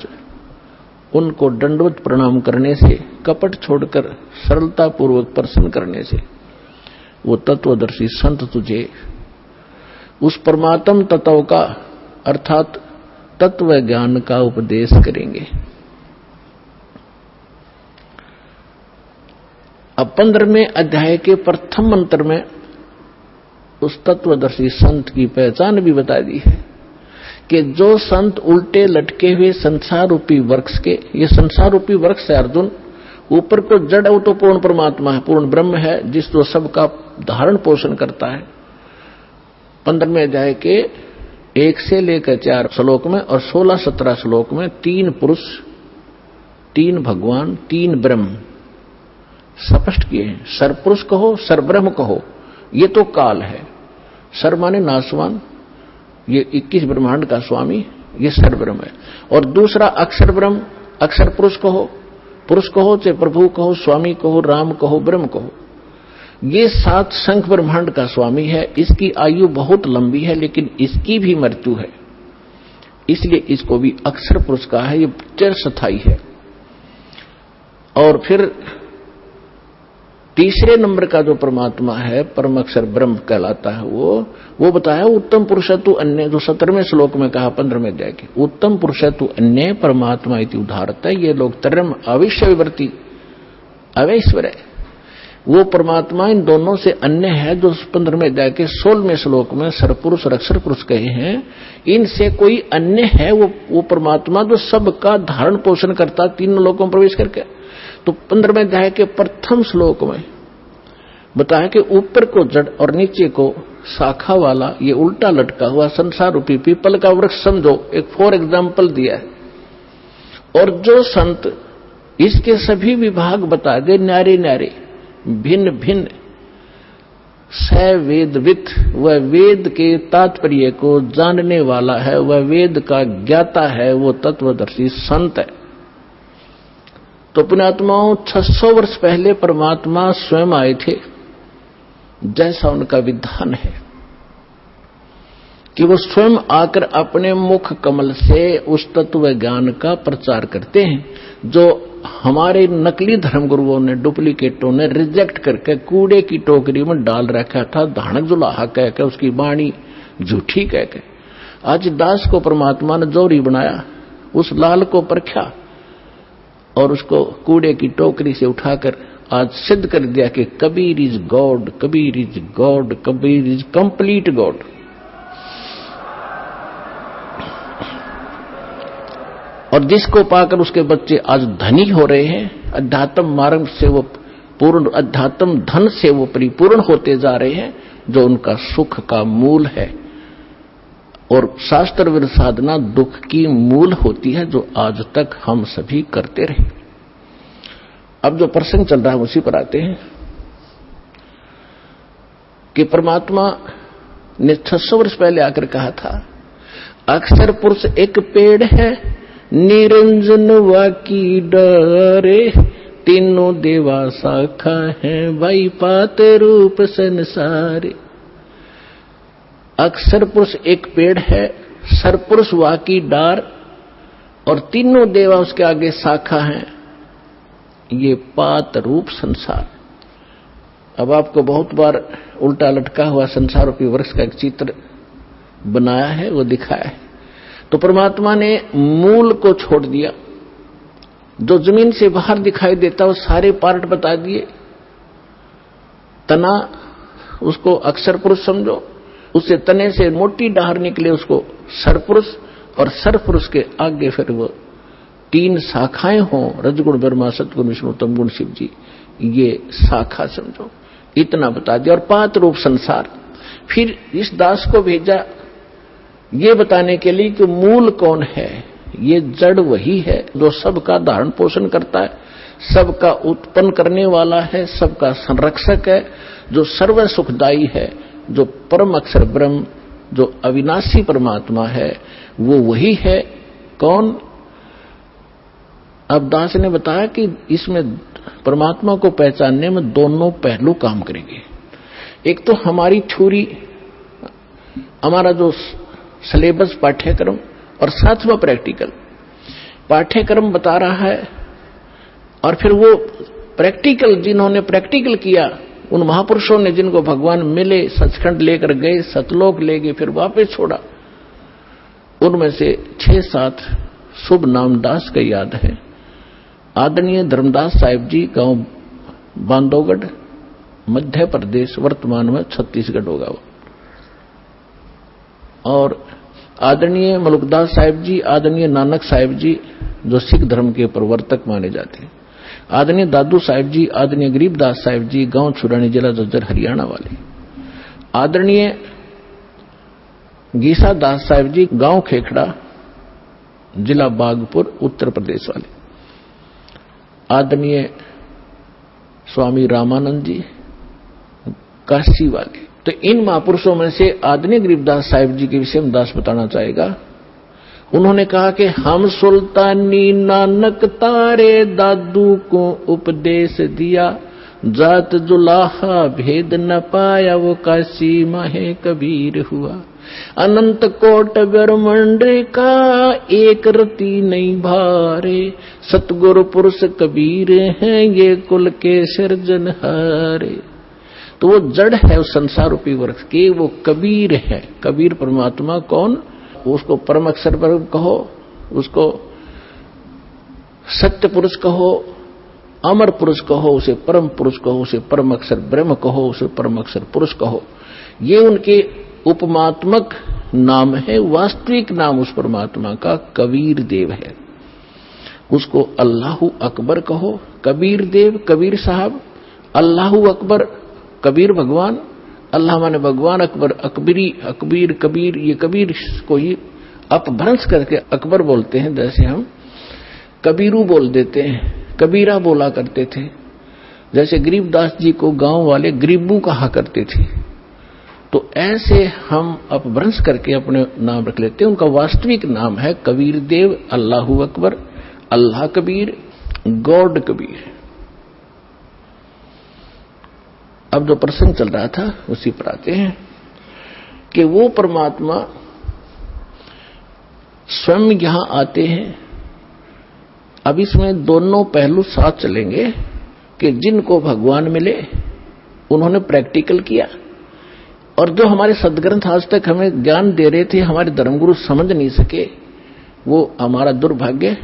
उनको दंडवत प्रणाम करने से, कपट छोड़कर सरलता पूर्वक प्रसन्न करने से वो तत्वदर्शी संत तुझे उस परमात्म तत्व का, अर्थात तत्व ज्ञान का उपदेश करेंगे। अब 15वें अध्याय के प्रथम मंत्र में उस तत्वदर्शी संत की पहचान भी बता दी है कि जो संत उल्टे लटके हुए संसार रूपी वृक्ष के, ये संसार रूपी वृक्ष है अर्जुन, ऊपर को जड़ वो तो पूर्ण परमात्मा है, पूर्ण ब्रह्म है, जिस जो सबका धारण पोषण करता है। 15वें अध्याय के 1 से लेकर 4 श्लोक में और 16-17 श्लोक में 3 पुरुष, 3 भगवान, 3 ब्रह्म स्पष्ट किए हैं। सरपुरुष कहो, सरब्रह्म कहो, ये तो काल है। सर माने नासवान, ये 21 ब्रह्मांड का स्वामी, ये सरब्रह्म है। और दूसरा अक्षर ब्रह्म, अक्षर पुरुष कहो, चाहे प्रभु कहो, स्वामी कहो, राम कहो, ब्रह्म कहो, ये 7 संख्य ब्रह्मांड का स्वामी है। इसकी आयु बहुत लंबी है, लेकिन इसकी भी मृत्यु है, इसलिए इसको भी अक्षर पुरुष कहा है। ये चिरस्थायी है। और फिर तीसरे नंबर का जो परमात्मा है, परम अक्षर ब्रह्म कहलाता है, वो बताया उत्तम पुरुषत्व अन्य, जो 17वें श्लोक में कहा 15वें अध्याय के, उत्तम पुरुषत्व अन्य परमात्मा इति उदाहरत है। ये लोग तरम अविश्य विवर्ती अवैश्वर है, वो परमात्मा इन दोनों से अन्य है, जो 15वें अध्याय के 16वें श्लोक में सरपुरुष और अक्षर पुरुष कहे हैं। इनसे कोई अन्य है वो परमात्मा जो सबका धारण पोषण करता 3 लोकों में प्रवेश करके। तो 15वें अध्याय के प्रथम श्लोक में बताया कि ऊपर को जड़ और नीचे को शाखा वाला ये उल्टा लटका हुआ संसार रूपी पीपल का वृक्ष समझो, एक फॉर एग्जाम्पल दिया है। और जो संत इसके सभी विभाग बता दे, न्यारे न्यारे भिन्न भिन्न स वेदवित, वह वेद के तात्पर्य को जानने वाला है, वह वेद का ज्ञाता है, वो तत्वदर्शी संत है। तो पुण्यात्माओं 600 वर्ष पहले परमात्मा स्वयं आए थे, जैसा उनका विधान है कि वो स्वयं आकर अपने मुख कमल से उस तत्व ज्ञान का प्रचार करते हैं, जो हमारे नकली धर्मगुरुओं ने, डुप्लीकेटों ने रिजेक्ट करके कूड़े की टोकरी में डाल रखा था, धानक जुलाहा कह के, उसकी वाणी झूठी कह के। आज दास को परमात्मा ने जोरी बनाया, उस लाल को परखा और उसको कूड़े की टोकरी से उठाकर आज सिद्ध कर दिया कि Kabir is God, Kabir is God, Kabir is complete God. और जिसको पाकर उसके बच्चे आज धनी हो रहे हैं, अध्यात्म मार्ग से वो पूर्ण, अध्यात्म धन से वो परिपूर्ण होते जा रहे हैं, जो उनका सुख का मूल है। और शास्त्र विरुद्ध साधना दुख की मूल होती है, जो आज तक हम सभी करते रहे। अब जो प्रसंग चल रहा है उसी पर आते हैं कि परमात्मा ने 600 वर्ष पहले आकर कहा था, अक्षर पुरुष एक पेड़ है, निरंजन वाकी डरे, तीनों देवा शाखा है, भाई पात रूप संसारे। अक्षर पुरुष एक पेड़ है, सरपुरुष वाकी डार, और तीनों देवा उसके आगे शाखा हैं, ये पात रूप संसार। अब आपको बहुत बार उल्टा लटका हुआ संसार रूपी वृक्ष का एक चित्र बनाया है, वो दिखाया है। तो परमात्मा ने मूल को छोड़ दिया, जो जमीन से बाहर दिखाई देता वो सारे पार्ट बता दिए। तना, उसको अक्षर पुरुष समझो, उससे तने से मोटी डाहर निकले उसको सरपुरुष, और सरपुरुष के आगे फिर वो 3 शाखाएं हों, रजगुण ब्रह्मा, सतगुण विष्णु, तमगुण शिव जी, ये शाखा समझो, इतना बता दिया। और 5 रूप संसार। फिर इस दास को भेजा ये बताने के लिए कि मूल कौन है। ये जड़ वही है जो सबका धारण पोषण करता है, सबका उत्पन्न करने वाला है, सबका संरक्षक है, जो सर्व सुखदायी है, जो परम अक्षर ब्रह्म, जो अविनाशी परमात्मा है, वो वही है। कौन? अब दास ने बताया कि इसमें परमात्मा को पहचानने में दोनों पहलू काम करेंगे। एक तो हमारी थ्योरी, हमारा जो सिलेबस पाठ्यक्रम, और साथवा प्रैक्टिकल। पाठ्यक्रम बता रहा है, और फिर वो प्रैक्टिकल, जिन्होंने प्रैक्टिकल किया, उन महापुरुषों ने जिनको भगवान मिले, सचखंड लेकर गए, सतलोक ले गए, फिर वापस छोड़ा, उनमें से 6-7 शुभ नाम दास का याद है। आदरणीय धर्मदास साहिब जी, गांव बांधवगढ़, मध्य प्रदेश, वर्तमान में छत्तीसगढ़ होगा वो। और आदरणीय मलुकदास साहिब जी, आदरणीय नानक साहिब जी, जो सिख धर्म के प्रवर्तक माने जाते हैं। आदरणीय दादू साहिब जी, आदरणीय गरीबदास साहिब जी, गांव छुरानी, जिला जज्जर, हरियाणा वाले। आदरणीय गीसा दास साहिब जी, गांव खेखड़ा, जिला बागपुर, उत्तर प्रदेश वाले। आदरणीय स्वामी रामानंद जी, काशी वाले। तो इन महापुरुषों में से आदरणीय गरीबदास साहिब जी के विषय में दास बताना चाहेगा। उन्होंने कहा कि हम सुल्तानी नानक तारे दादू को उपदेश दिया, जात जुलाहा भेद न पाया, वो काशी माहे कबीर हुआ। अनंत कोट ब्रह्मांड का एक रति नहीं भारे, सतगुरु पुरुष कबीर हैं, ये कुल के सिरजनहारे। तो वो जड़ है उस संसार रूपी वृक्ष के, वो कबीर है। कबीर परमात्मा कौन? उसको परम अक्षर ब्रह्म कहो, उसको सत्य पुरुष कहो, अमर पुरुष कहो, उसे परम पुरुष कहो, उसे परम अक्षर ब्रह्म कहो, उसे परम अक्षर पुरुष कहो। ये उनके उपमात्मक नाम है। वास्तविक नाम उस परमात्मा का कबीर देव है। उसको अल्लाहु अकबर कहो, कबीर देव, कबीर साहब, अल्लाहु अकबर, कबीर भगवान, अल्लाह माने भगवान, अकबर अकबरी, अकबीर कबीर, ये कबीर को ही अपभ्रंश करके अकबर बोलते हैं। जैसे हम कबीरू बोल देते हैं, कबीरा बोला करते थे। जैसे गरीबदास जी को गांव वाले गरीबू कहा करते थे, तो ऐसे हम अपभ्रंश करके अपने नाम रख लेते हैं। उनका वास्तविक नाम है कबीर देव, अल्लाहू अकबर, अल्लाह कबीर, गॉड कबीर। अब जो प्रसंग चल रहा था उसी पर आते हैं कि वो परमात्मा स्वयं यहां आते हैं। अब इसमें दोनों पहलू साथ चलेंगे कि जिनको भगवान मिले उन्होंने प्रैक्टिकल किया, और जो हमारे सदग्रंथ आज तक हमें ज्ञान दे रहे थे, हमारे धर्मगुरु समझ नहीं सके, वो हमारा दुर्भाग्य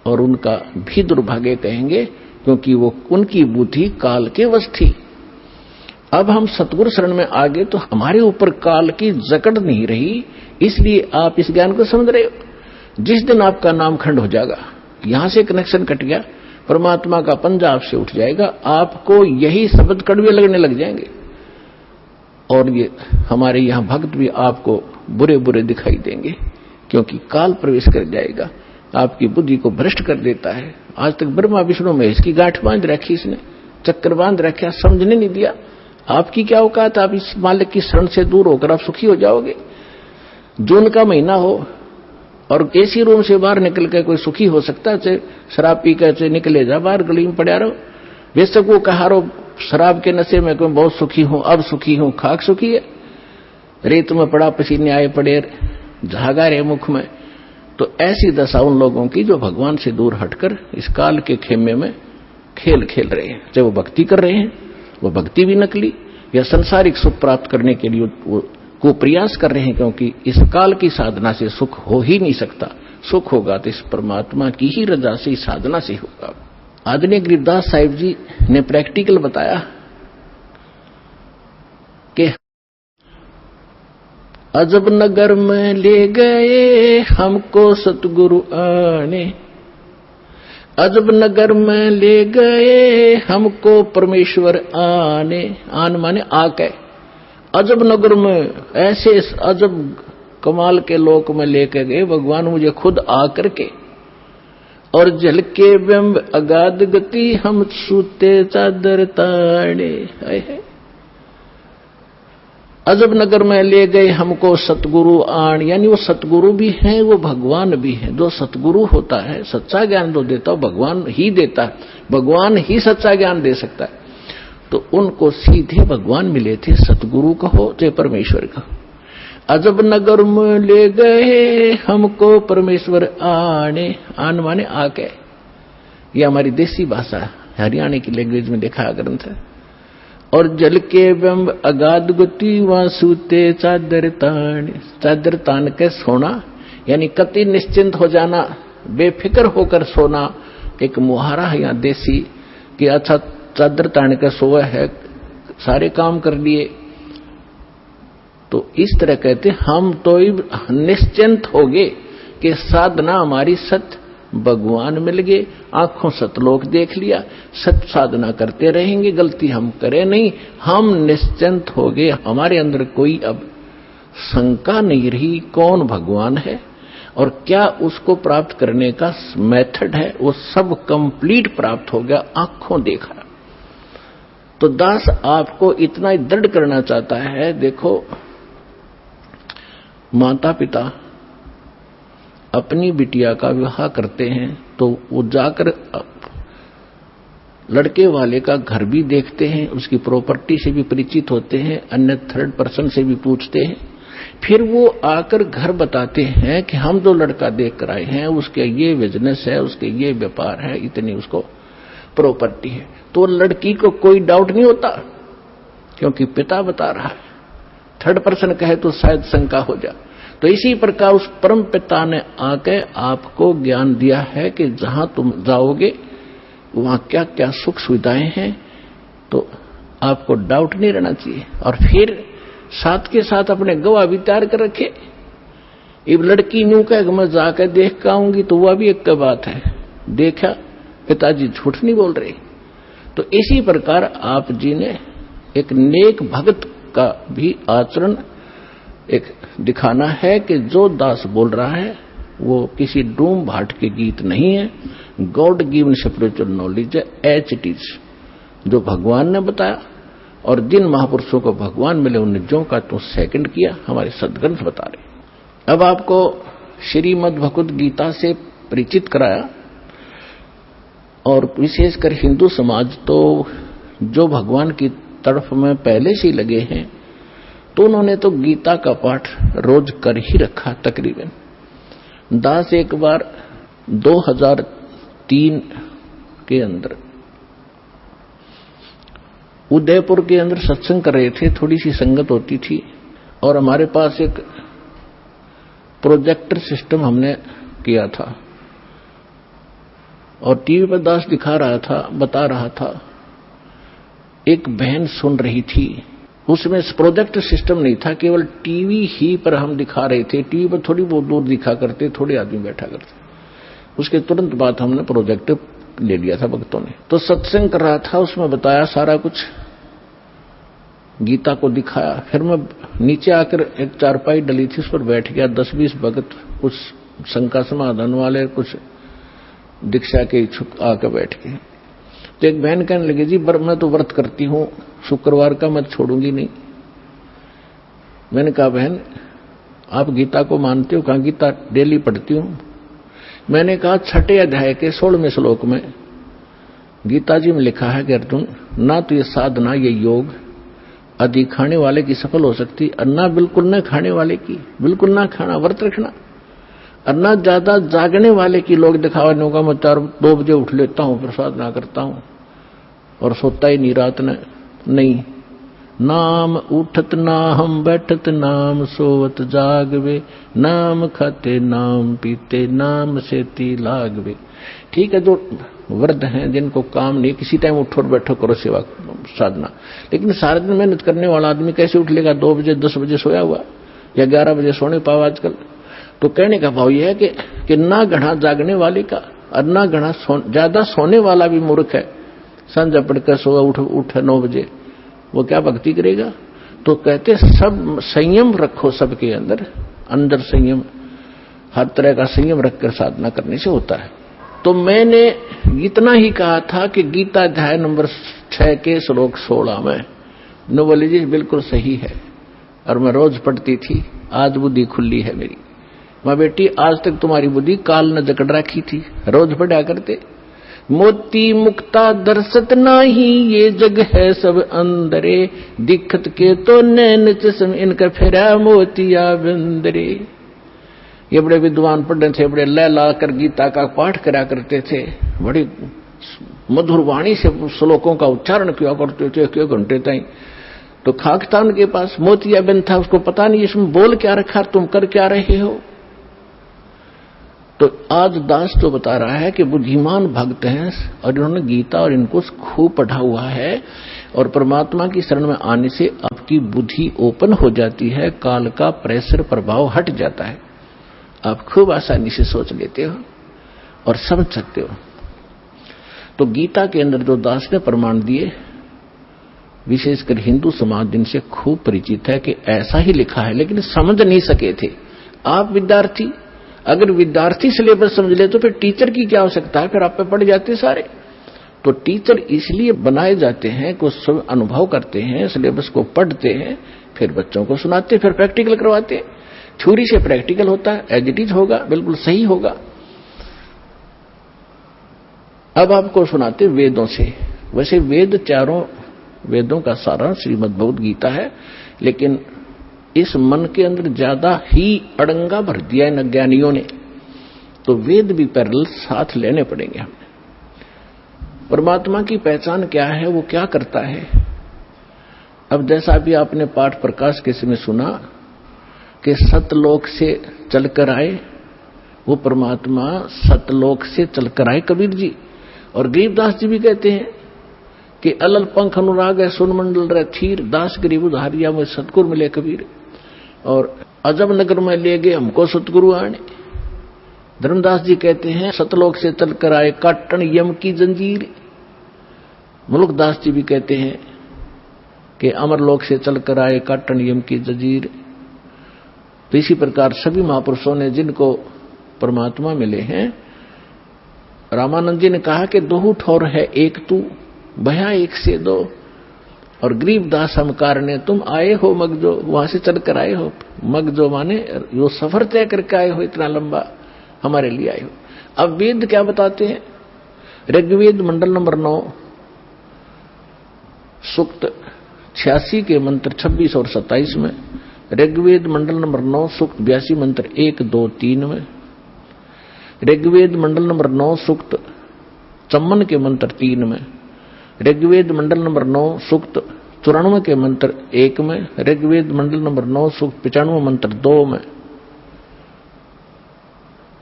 और उनका भी दुर्भाग्य कहेंगे, क्योंकि वो उनकी बुद्धि काल के वश थी। अब हम सतगुरु शरण में आ गए तो हमारे ऊपर काल की जकड़ नहीं रही, इसलिए आप इस ज्ञान को समझ रहे हो। जिस दिन आपका नाम खंड हो जाएगा, यहां से कनेक्शन कट गया, परमात्मा का पंजा आपसे उठ जाएगा, आपको यही शब्द कड़वे लगने लग जाएंगे, और ये हमारे यहां भक्त भी आपको बुरे बुरे दिखाई देंगे, क्योंकि काल प्रवेश कर जाएगा, आपकी बुद्धि को भ्रष्ट कर देता है। आज तक ब्रह्मा विष्णु महेश की गांठ बांध रखी, इसने चक्कर बांध रखा, समझने नहीं दिया। आपकी क्या औकात, आप इस मालिक की शरण से दूर होकर आप सुखी हो जाओगे। जून का महीना हो और एसी रूम से बाहर निकल के कोई सुखी हो सकता है? शराब पी कर निकले जा बाहर, गली में पड़ा रहो, बेशक वो कहा रहो शराब के नशे में मैं बहुत सुखी हूं, अब सुखी हूं, खाक सुखी है, रेत में पड़ा, पसीने आए पड़े, झागा रहे मुख में। तो ऐसी दशा उन लोगों की जो भगवान से दूर हटकर इस काल के खेमे में खेल खेल रहे हैं। चाहे वो भक्ति कर रहे हैं, वो भक्ति भी नकली, या संसारिक सुख प्राप्त करने के लिए को प्रयास कर रहे हैं, क्योंकि इस काल की साधना से सुख हो ही नहीं सकता। सुख होगा तो इस परमात्मा की ही रजा से, इस साधना से होगा। आदरणीय गरीबदास साहिब जी ने प्रैक्टिकल बताया कि अजब नगर में ले गए हमको सतगुरु आने, अजब नगर में ले गए हमको परमेश्वर आने, आन माने आके, अजब नगर में ऐसे अजब कमाल के लोक में लेके गए भगवान मुझे खुद आकर के, और जल के बिंब अगाध गति हम सूते चादर ताड़े। अजब नगर में ले गए हमको सतगुरु आण, यानी वो सतगुरु भी हैं, वो भगवान भी हैं। जो सतगुरु होता है, सच्चा ज्ञान जो देता है भगवान ही देता है, भगवान ही सच्चा ज्ञान दे सकता है। तो उनको सीधे भगवान मिले थे, सतगुरु कहो चाहे परमेश्वर कहो। अजब नगर में ले गए हमको परमेश्वर आने, आन माने आके, ये हमारी देसी भाषा हरियाणा की लैंग्वेज में देखा ग्रंथ है। और जल के बिंब अगाध गति वहां सूते चादर तान, चादर तान के सोना, यानी कति निश्चिंत हो जाना, बेफिक्र होकर सोना। एक मुहारा है यहाँ देसी कि अच्छा चादर तान के सोया है, सारे काम कर लिए। तो इस तरह कहते हम तो निश्चिंत हो गए कि साधना हमारी सत भगवान मिल गए, आंखों सतलोक देख लिया, सत साधना करते रहेंगे, गलती हम करें नहीं, हम निश्चिंत हो गए। हमारे अंदर कोई अब शंका नहीं रही कौन भगवान है और क्या उसको प्राप्त करने का मेथड है, वो सब कंप्लीट प्राप्त हो गया, आंखों देखा। तो दास आपको इतना ही दृढ़ करना चाहता है, देखो माता पिता अपनी बिटिया का विवाह करते हैं तो वो जाकर लड़के वाले का घर भी देखते हैं, उसकी प्रॉपर्टी से भी परिचित होते हैं, अन्य थर्ड पर्सन से भी पूछते हैं, फिर वो आकर घर बताते हैं कि हम जो लड़का देख कर आए हैं उसके ये बिजनेस है, उसके ये व्यापार है, इतनी उसको प्रॉपर्टी है। तो लड़की को कोई डाउट नहीं होता क्योंकि पिता बता रहा है, थर्ड पर्सन कहे तो शायद शंका हो जाए। तो इसी प्रकार उस परम पिता ने आके आपको ज्ञान दिया है कि जहां तुम जाओगे वहां क्या क्या सुख सुविधाएं हैं, तो आपको डाउट नहीं रहना चाहिए। और फिर साथ के साथ अपने गवाह भी तैयार कर रखे। अब लड़की न्यू कह मैं जाकर देख के आऊंगी तो वह भी एक बात है, देखा पिताजी झूठ नहीं बोल रहे। तो इसी प्रकार आप जी ने एक नेक भक्त का भी आचरण एक दिखाना है कि जो दास बोल रहा है वो किसी डूम भाट के गीत नहीं है, गॉड गिवन स्पिरिचुअल नॉलेज है, एच इट इज। जो भगवान ने बताया, और जिन महापुरुषों को भगवान मिले उन्हें जो का तो सेकंड किया, हमारे सदग्रंथ बता रहे। अब आपको श्रीमद् भगवद गीता से परिचित कराया, और विशेषकर हिंदू समाज तो जो भगवान की तरफ में पहले से ही लगे हैं, तो उन्होंने तो गीता का पाठ रोज कर ही रखा तकरीबन। दास एक बार 2003 के अंदर उदयपुर के अंदर सत्संग कर रहे थे, थोड़ी सी संगत होती थी, और हमारे पास एक प्रोजेक्टर सिस्टम हमने किया था, और टीवी पर दास दिखा रहा था, बता रहा था। एक बहन सुन रही थी, उसमें प्रोजेक्टर सिस्टम नहीं था, केवल टीवी ही पर हम दिखा रहे थे। टीवी पर थोड़ी बहुत दूर दिखा करते, थोड़े आदमी बैठा करते। उसके तुरंत बाद हमने प्रोजेक्टर ले लिया था भक्तों ने। तो सत्संग कर रहा था, उसमें बताया सारा कुछ, गीता को दिखाया। फिर मैं नीचे आकर एक चारपाई डली थी, उस पर बैठ गया। 10-20 भक्त, कुछ शंका समाधान वाले, कुछ दीक्षा के इच्छुक आकर बैठ गए। तो एक बहन कहने लगी, जी मैं तो व्रत करती हूं, शुक्रवार का मैं छोड़ूंगी नहीं। मैंने कहा, बहन आप गीता को मानते हो? कहा, गीता डेली पढ़ती हूं। मैंने कहा, 6 अध्याय के 16वें श्लोक में गीता जी में लिखा है कि अर्जुन, ना तो ये साधना, ये योग अधिक खाने वाले की सफल हो सकती, और ना बिल्कुल न खाने वाले की, बिल्कुल ना खाना, व्रत रखना, और ना ज्यादा जागने वाले की। लोग दिखावा होगा, मैं 2 बजे उठ लेता हूं, प्रसाद ना करता हूं और सोता ही नहीं रात ने। नहीं, नाम उठत ना हम बैठत, नाम सोवत जागवे, नाम खाते नाम पीते, नाम सेती लागवे। ठीक है, जो वृद्ध हैं जिनको काम नहीं, किसी टाइम उठो और बैठो, करो सेवा साधना, लेकिन सारा दिन मेहनत करने वाला आदमी कैसे उठ लेगा? 2 बजे 10 बजे सोया हुआ, या 11 बजे सोने पाओ आजकल। तो कहने का भाव यह है कि ना घना जागने वाले का, और ना घना ज्यादा सोने वाला भी मूर्ख है। संध्या पढ़कर सोया, उठ 9 बजे, वो क्या भक्ति करेगा? तो कहते सब संयम रखो, सबके अंदर संयम, हर तरह का संयम रखकर साधना करने से होता है। तो मैंने इतना ही कहा था कि गीता अध्याय नंबर 6 के श्लोक 16 में नोबलिजी बिल्कुल सही है, और मैं रोज पढ़ती थी। आज बुद्धि खुली है मेरी। माँ बेटी, आज तक तुम्हारी बुद्धि काल ने जकड़ रखी थी, रोज पढ़ा करते। मोती मुक्ता दर्शत नाही, ये जग है सब अंदरे, दिखत के तो नैन चश्म, इनका फेरा मोतिया बंदरे। ये बड़े विद्वान पंडित थे, बड़े लय लाकर गीता का पाठ करा करते थे, बड़ी मधुर वाणी से श्लोकों का उच्चारण किया करते थे 1 घंटे तक। तो खाक था उनके पास, मोतिया बंद था, उसको पता नहीं इसमें बोल क्या रखा, तुम कर क्या रहे हो। तो आज दास तो बता रहा है कि बुद्धिमान भक्त हैं, और इन्होंने गीता और इनको खूब पढ़ा हुआ है, और परमात्मा की शरण में आने से आपकी बुद्धि ओपन हो जाती है, काल का प्रेशर प्रभाव हट जाता है, आप खूब आसानी से सोच लेते हो और समझ सकते हो। तो गीता के अंदर जो दास ने प्रमाण दिए, विशेषकर हिंदू समाज जिनसे खूब परिचित है कि ऐसा ही लिखा है, लेकिन समझ नहीं सके थे। आप विद्यार्थी, अगर विद्यार्थी सिलेबस समझ ले तो फिर टीचर की क्या आवश्यकता है, फिर आप पे पढ़ जाते सारे। तो टीचर इसलिए बनाए जाते हैं कि सब अनुभव करते हैं, सिलेबस को पढ़ते हैं, फिर बच्चों को सुनाते, फिर प्रैक्टिकल करवाते हैं। थ्योरी से प्रैक्टिकल होता है, एज इट इज होगा, बिल्कुल सही होगा। अब आपको सुनाते वेदों से। वैसे वेद 4 वेदों का सारा श्रीमद् भगवद गीता है, लेकिन इस मन के अंदर ज्यादा ही अड़ंगा भर दिया है अज्ञानियों ने, तो वेद भी पैरेलल साथ लेने पड़ेंगे हमें। परमात्मा की पहचान क्या है, वो क्या करता है। अब जैसा भी आपने पाठ प्रकाश के समय सुना कि सतलोक से चलकर आए, वो परमात्मा सतलोक से चलकर आए कबीर जी। और गरीबदास जी भी कहते हैं कि अलल पंख अनुराग है, सुन मंडल रह थीर, दास गरीब उधारिया में सतगुरु मिले कबीर। और अजब नगर में ले गए हमको सतगुरु आने। धर्मदास जी कहते हैं सतलोक से चलकर आए, काटन यम की जंजीर। मुल्कदास जी भी कहते हैं कि अमरलोक से चलकर आए, काटन यम की जंजीर। तो इसी प्रकार सभी महापुरुषों ने जिनको परमात्मा मिले हैं, रामानंद जी ने कहा कि 2 ठौर है एक तू, भया एक से दो। और गरीबदास हमकार ने तुम आए हो मगजो, वहां से चलकर आए हो। मगजो माने वो सफर तय करके आए हो, इतना लंबा हमारे लिए आए हो। अब वेद क्या बताते हैं? ऋग्वेद मंडल नंबर 9 सूक्त 86 के मंत्र 26 और 27 में, ऋग्वेद मंडल नंबर 9 सूक्त 82 मंत्र 1, 2, 3 में, ऋग्वेद मंडल नंबर 9 सूक्त 54 के मंत्र 3 में, ऋग्वेद मंडल नंबर 9 सूक्त 94 के मंत्र 1 में, ऋग्वेद मंडल नंबर 9 सूक्त 95 मंत्र 2 में,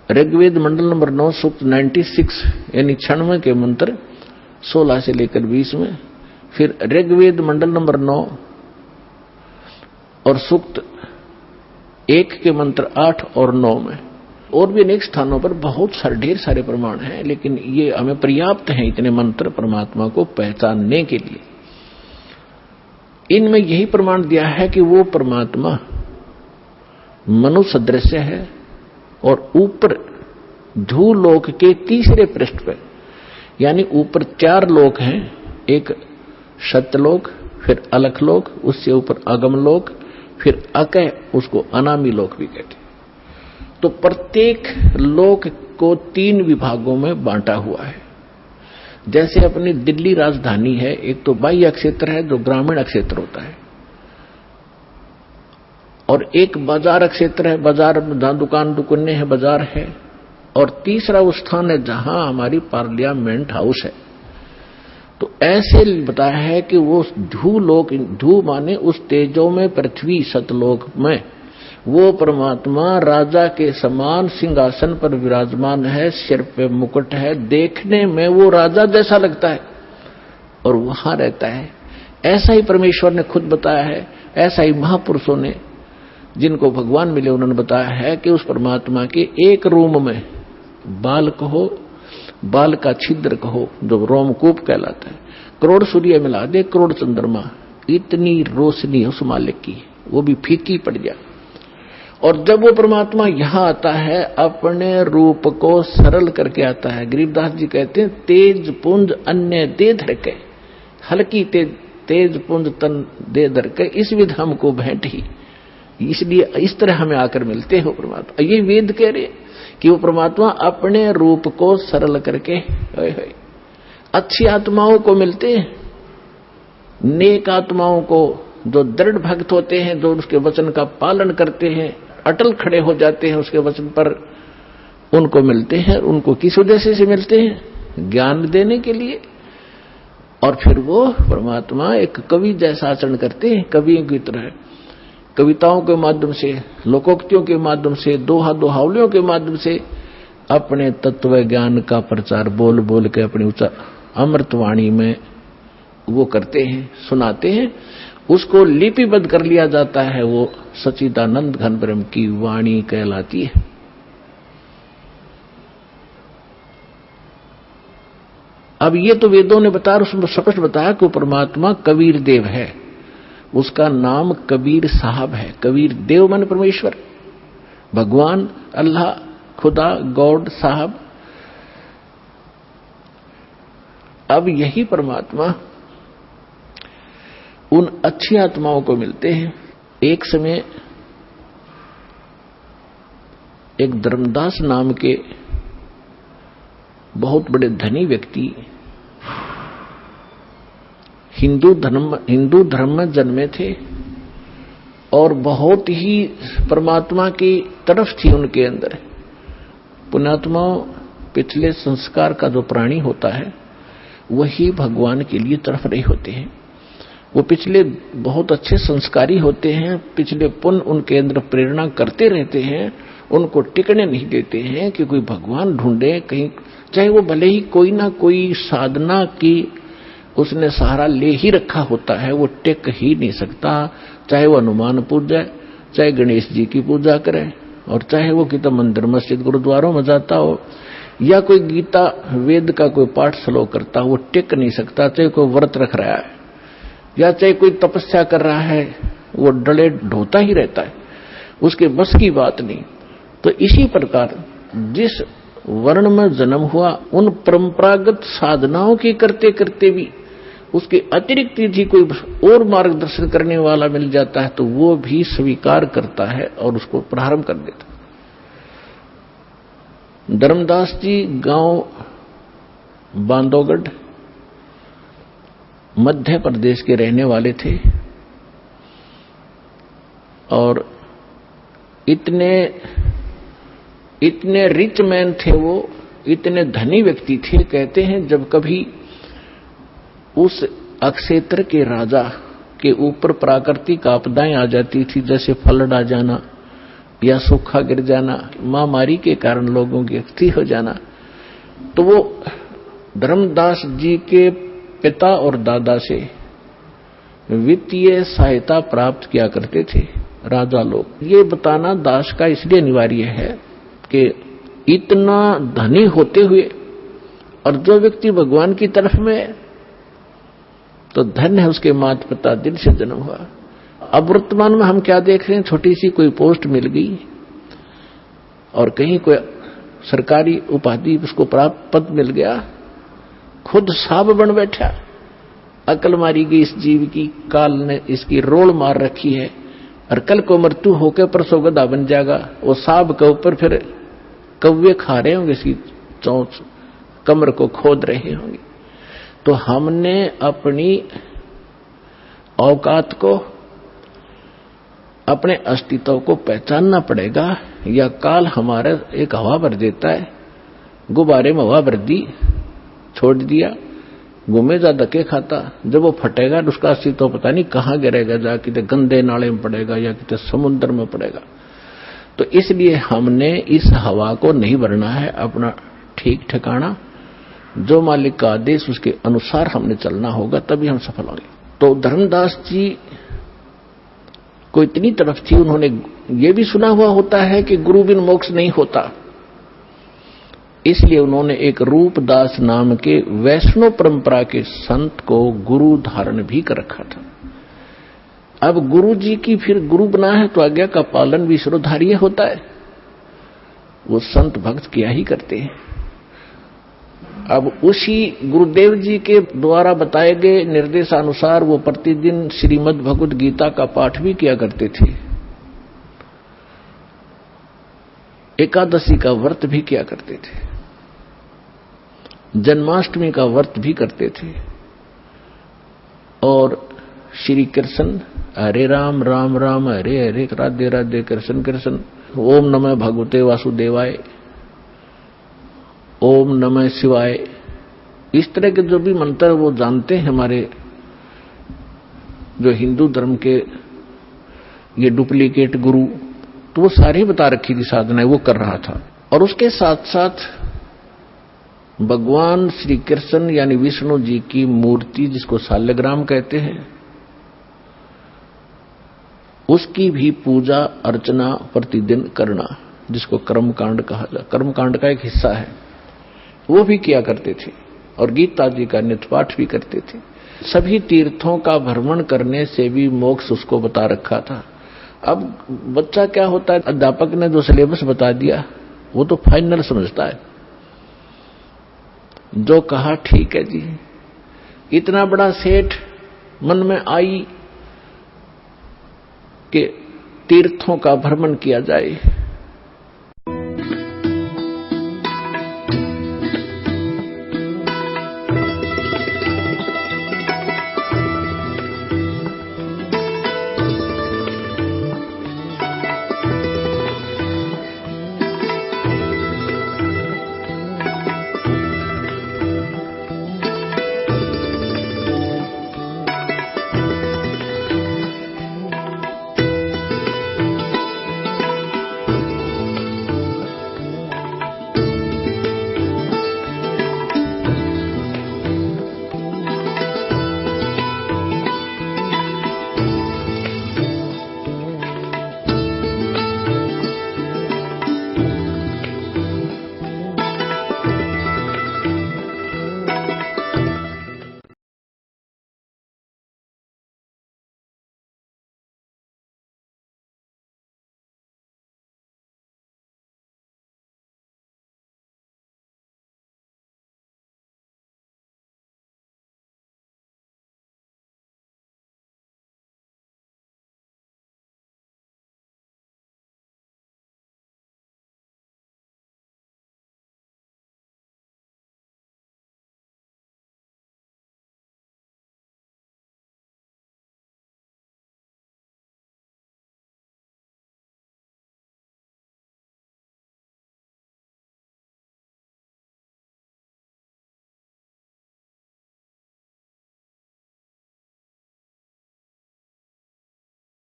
ऋग्वेद मंडल नंबर 9 सूक्त 96 यानी 96 के मंत्र 16 से लेकर 20 में, फिर ऋग्वेद मंडल नंबर 9 और सूक्त 1 के मंत्र 8 और 9 में। और भी अनेक स्थानों पर बहुत सारे ढेर सारे प्रमाण हैं, लेकिन ये हमें पर्याप्त हैं इतने मंत्र परमात्मा को पहचानने के लिए। इनमें यही प्रमाण दिया है कि वो परमात्मा मनुष्य सदृश है और ऊपर धूलोक के तीसरे पृष्ठ पर, यानी ऊपर 4 लोक हैं, एक सत्यलोक, फिर अलखलोक, उससे ऊपर अगमलोक, फिर अकय, उसको अनामी लोक भी कहते हैं। तो प्रत्येक लोक को 3 विभागों में बांटा हुआ है। जैसे अपनी दिल्ली राजधानी है, एक तो बाह्य क्षेत्र है जो ग्रामीण क्षेत्र होता है, और एक बाजार क्षेत्र है, बाजार जहां दुकान दुकानें हैं, बाजार है, और तीसरा वो स्थान है जहां हमारी पार्लियामेंट हाउस है। तो ऐसे बताया है कि वो धूलोक, धू माने उस तेजो में पृथ्वी सतलोक में वो परमात्मा राजा के समान सिंहासन पर विराजमान है, सिर पे मुकुट है, देखने में वो राजा जैसा लगता है और वहां रहता है। ऐसा ही परमेश्वर ने खुद बताया है, ऐसा ही महापुरुषों ने जिनको भगवान मिले उन्होंने बताया है कि उस परमात्मा के एक रूम में बाल कहो, बाल का छिद्र कहो जो रोमकूप कहलाता है, करोड़ सूर्य मिला दे, करोड़ चंद्रमा, इतनी रोशनी उस मालिक की, वो भी फीकी पड़ जाए। और जब वो परमात्मा यहां आता है अपने रूप को सरल करके आता है। गरीबदास जी कहते हैं तेज पुंज अन्य दे धरके, हल्की तेज पुंज तन दे धरके, इस विध हमको भेंट ही। इसलिए इस तरह हमें आकर मिलते हो परमात्मा। ये वेद कह रहे कि वो परमात्मा अपने रूप को सरल करके अच्छी आत्माओं को मिलते हैं, नेक आत्माओं को जो दृढ़ भक्त होते हैं, जो उसके वचन का पालन करते हैं, अटल खड़े हो जाते हैं उसके वचन पर, उनको मिलते हैं। उनको किस उद्देश्य से मिलते हैं? ज्ञान देने के लिए। और फिर वो परमात्मा एक कवि जैसा आचरण करते हैं, कवियों की तरह, कविताओं के माध्यम से, लोकोक्तियों के माध्यम से, दोहा दोहावलियों के माध्यम से अपने तत्व ज्ञान का प्रचार बोल बोल के अपनी अमृतवाणी में वो करते हैं, सुनाते हैं। उसको लिपिबद्ध कर लिया जाता है, वो सच्चिदानंद घन ब्रह्म की वाणी कहलाती है। अब ये तो वेदों ने बताया, उसमें स्पष्ट बताया कि परमात्मा कबीर देव है, उसका नाम कबीर साहब है। कबीर देव माने परमेश्वर, भगवान, अल्लाह, खुदा, गॉड, साहब। अब यही परमात्मा उन अच्छी आत्माओं को मिलते हैं। एक समय एक धर्मदास नाम के बहुत बड़े धनी व्यक्ति हिंदू धर्म में जन्मे थे और बहुत ही परमात्मा की तरफ थी उनके अंदर। पुण्यात्मा पिछले संस्कार का जो प्राणी होता है वही भगवान के लिए तरफ रहे होते हैं। वो पिछले बहुत अच्छे संस्कारी होते हैं, पिछले पुण्य उनके अंदर प्रेरणा करते रहते हैं, उनको टिकने नहीं देते हैं कि कोई भगवान ढूंढे कहीं, चाहे वो भले ही कोई ना कोई साधना की उसने सहारा ले ही रखा होता है, वो टिक ही नहीं सकता। चाहे वो हनुमान पूजा, चाहे गणेश जी की पूजा करे, और चाहे वो कितना मंदिर मस्जिद गुरुद्वारों में जाता हो, या कोई गीता वेद का कोई पाठ श्लोक करता हो, वो टिक नहीं सकता। चाहे कोई व्रत रख रहा है या चाहे कोई तपस्या कर रहा है, वो डले ढोता ही रहता है, उसके बस की बात नहीं। तो इसी प्रकार जिस वर्ण में जन्म हुआ, उन परंपरागत साधनाओं की करते करते भी उसके अतिरिक्त यदि कोई और मार्गदर्शन करने वाला मिल जाता है तो वो भी स्वीकार करता है और उसको प्रारंभ कर देता। धर्मदास जी गांव बांधवगढ़ मध्य प्रदेश के रहने वाले थे और इतने रिच मैन थे वो, इतने धनी व्यक्ति थे। कहते हैं जब कभी उस अक्षेत्र के राजा के ऊपर प्राकृतिक आपदाएं आ जाती थी, जैसे फ्लड आ जाना या सूखा गिर जाना, महामारी के कारण लोगों की मृत्यु हो जाना, तो वो धर्मदास जी के पिता और दादा से वित्तीय सहायता प्राप्त किया करते थे राजा लोग। ये बताना दास का इसलिए अनिवार्य है कि इतना धनी होते हुए और जो व्यक्ति भगवान की तरफ में, तो धन्य है उसके माता पिता दिल से जन्म हुआ। अब वर्तमान में हम क्या देख रहे हैं, छोटी सी कोई पोस्ट मिल गई और कहीं कोई सरकारी उपाधि उसको प्राप्त पद मिल गया, खुद साब बन बैठा। अकल मारी गई इस जीव की, काल ने इसकी रोल मार रखी है और कल को मृत्यु होकर परसों गधा बन जाएगा। वो साब के ऊपर फिर कौवे खा रहे होंगे, इसकी चोंच कमर को खोद रहे होंगे। तो हमने अपनी औकात को, अपने अस्तित्व को पहचानना पड़ेगा। या काल हमारा एक हवा भर देता है, गुब्बारे में हवा भर दी, छोड़ दिया, घूमे जा धक्के खाता, जब वो फटेगा तो उसका अस्तित्व पता नहीं कहाँ गिरेगा, जा कितने गंदे नाले में पड़ेगा या कितने समुद्र में पड़ेगा। तो इसलिए हमने इस हवा को नहीं भरना है, अपना ठीक ठिकाना, जो मालिक का आदेश उसके अनुसार हमने चलना होगा, तभी हम सफल होंगे। तो धर्मदास जी को इतनी तरफ थी, उन्होंने ये भी सुना हुआ होता है कि गुरु बिन मोक्ष नहीं होता, इसलिए उन्होंने एक रूपदास नाम के वैष्णव परंपरा के संत को गुरु धारण भी कर रखा था। अब गुरु जी की फिर गुरु बना है तो आज्ञा का पालन भी शिरोधार्य होता है, वो संत भक्त किया ही करते हैं। अब उसी गुरुदेव जी के द्वारा बताए गए निर्देशानुसार वो प्रतिदिन श्रीमद् भगवद गीता का पाठ भी किया करते थे, एकादशी का व्रत भी किया करते थे, जन्माष्टमी का व्रत भी करते थे और श्री कृष्ण हरे राम राम राम हरे हरे राधे राधे कृष्ण कृष्ण, ओम नमः भगवते वासुदेवाय, ओम नमः शिवाय, इस तरह के जो भी मंत्र वो जानते हैं हमारे जो हिंदू धर्म के ये डुप्लीकेट गुरु, तो वो सारी बता रखी थी साधनाएं, वो कर रहा था। और उसके साथ साथ भगवान श्री कृष्ण यानी विष्णु जी की मूर्ति, जिसको शालग्राम कहते हैं, उसकी भी पूजा अर्चना प्रतिदिन करना, जिसको कर्मकांड कहा जाए, कर्मकांड का एक हिस्सा है, वो भी किया करते थे और गीता जी का नित्य पाठ भी करते थे। सभी तीर्थों का भ्रमण करने से भी मोक्ष उसको बता रखा था। अब बच्चा क्या होता है, अध्यापक ने जो सिलेबस बता दिया वो तो फाइनल समझता है, जो कहा ठीक है जी। इतना बड़ा सेठ मन में आई कि तीर्थों का भ्रमण किया जाए,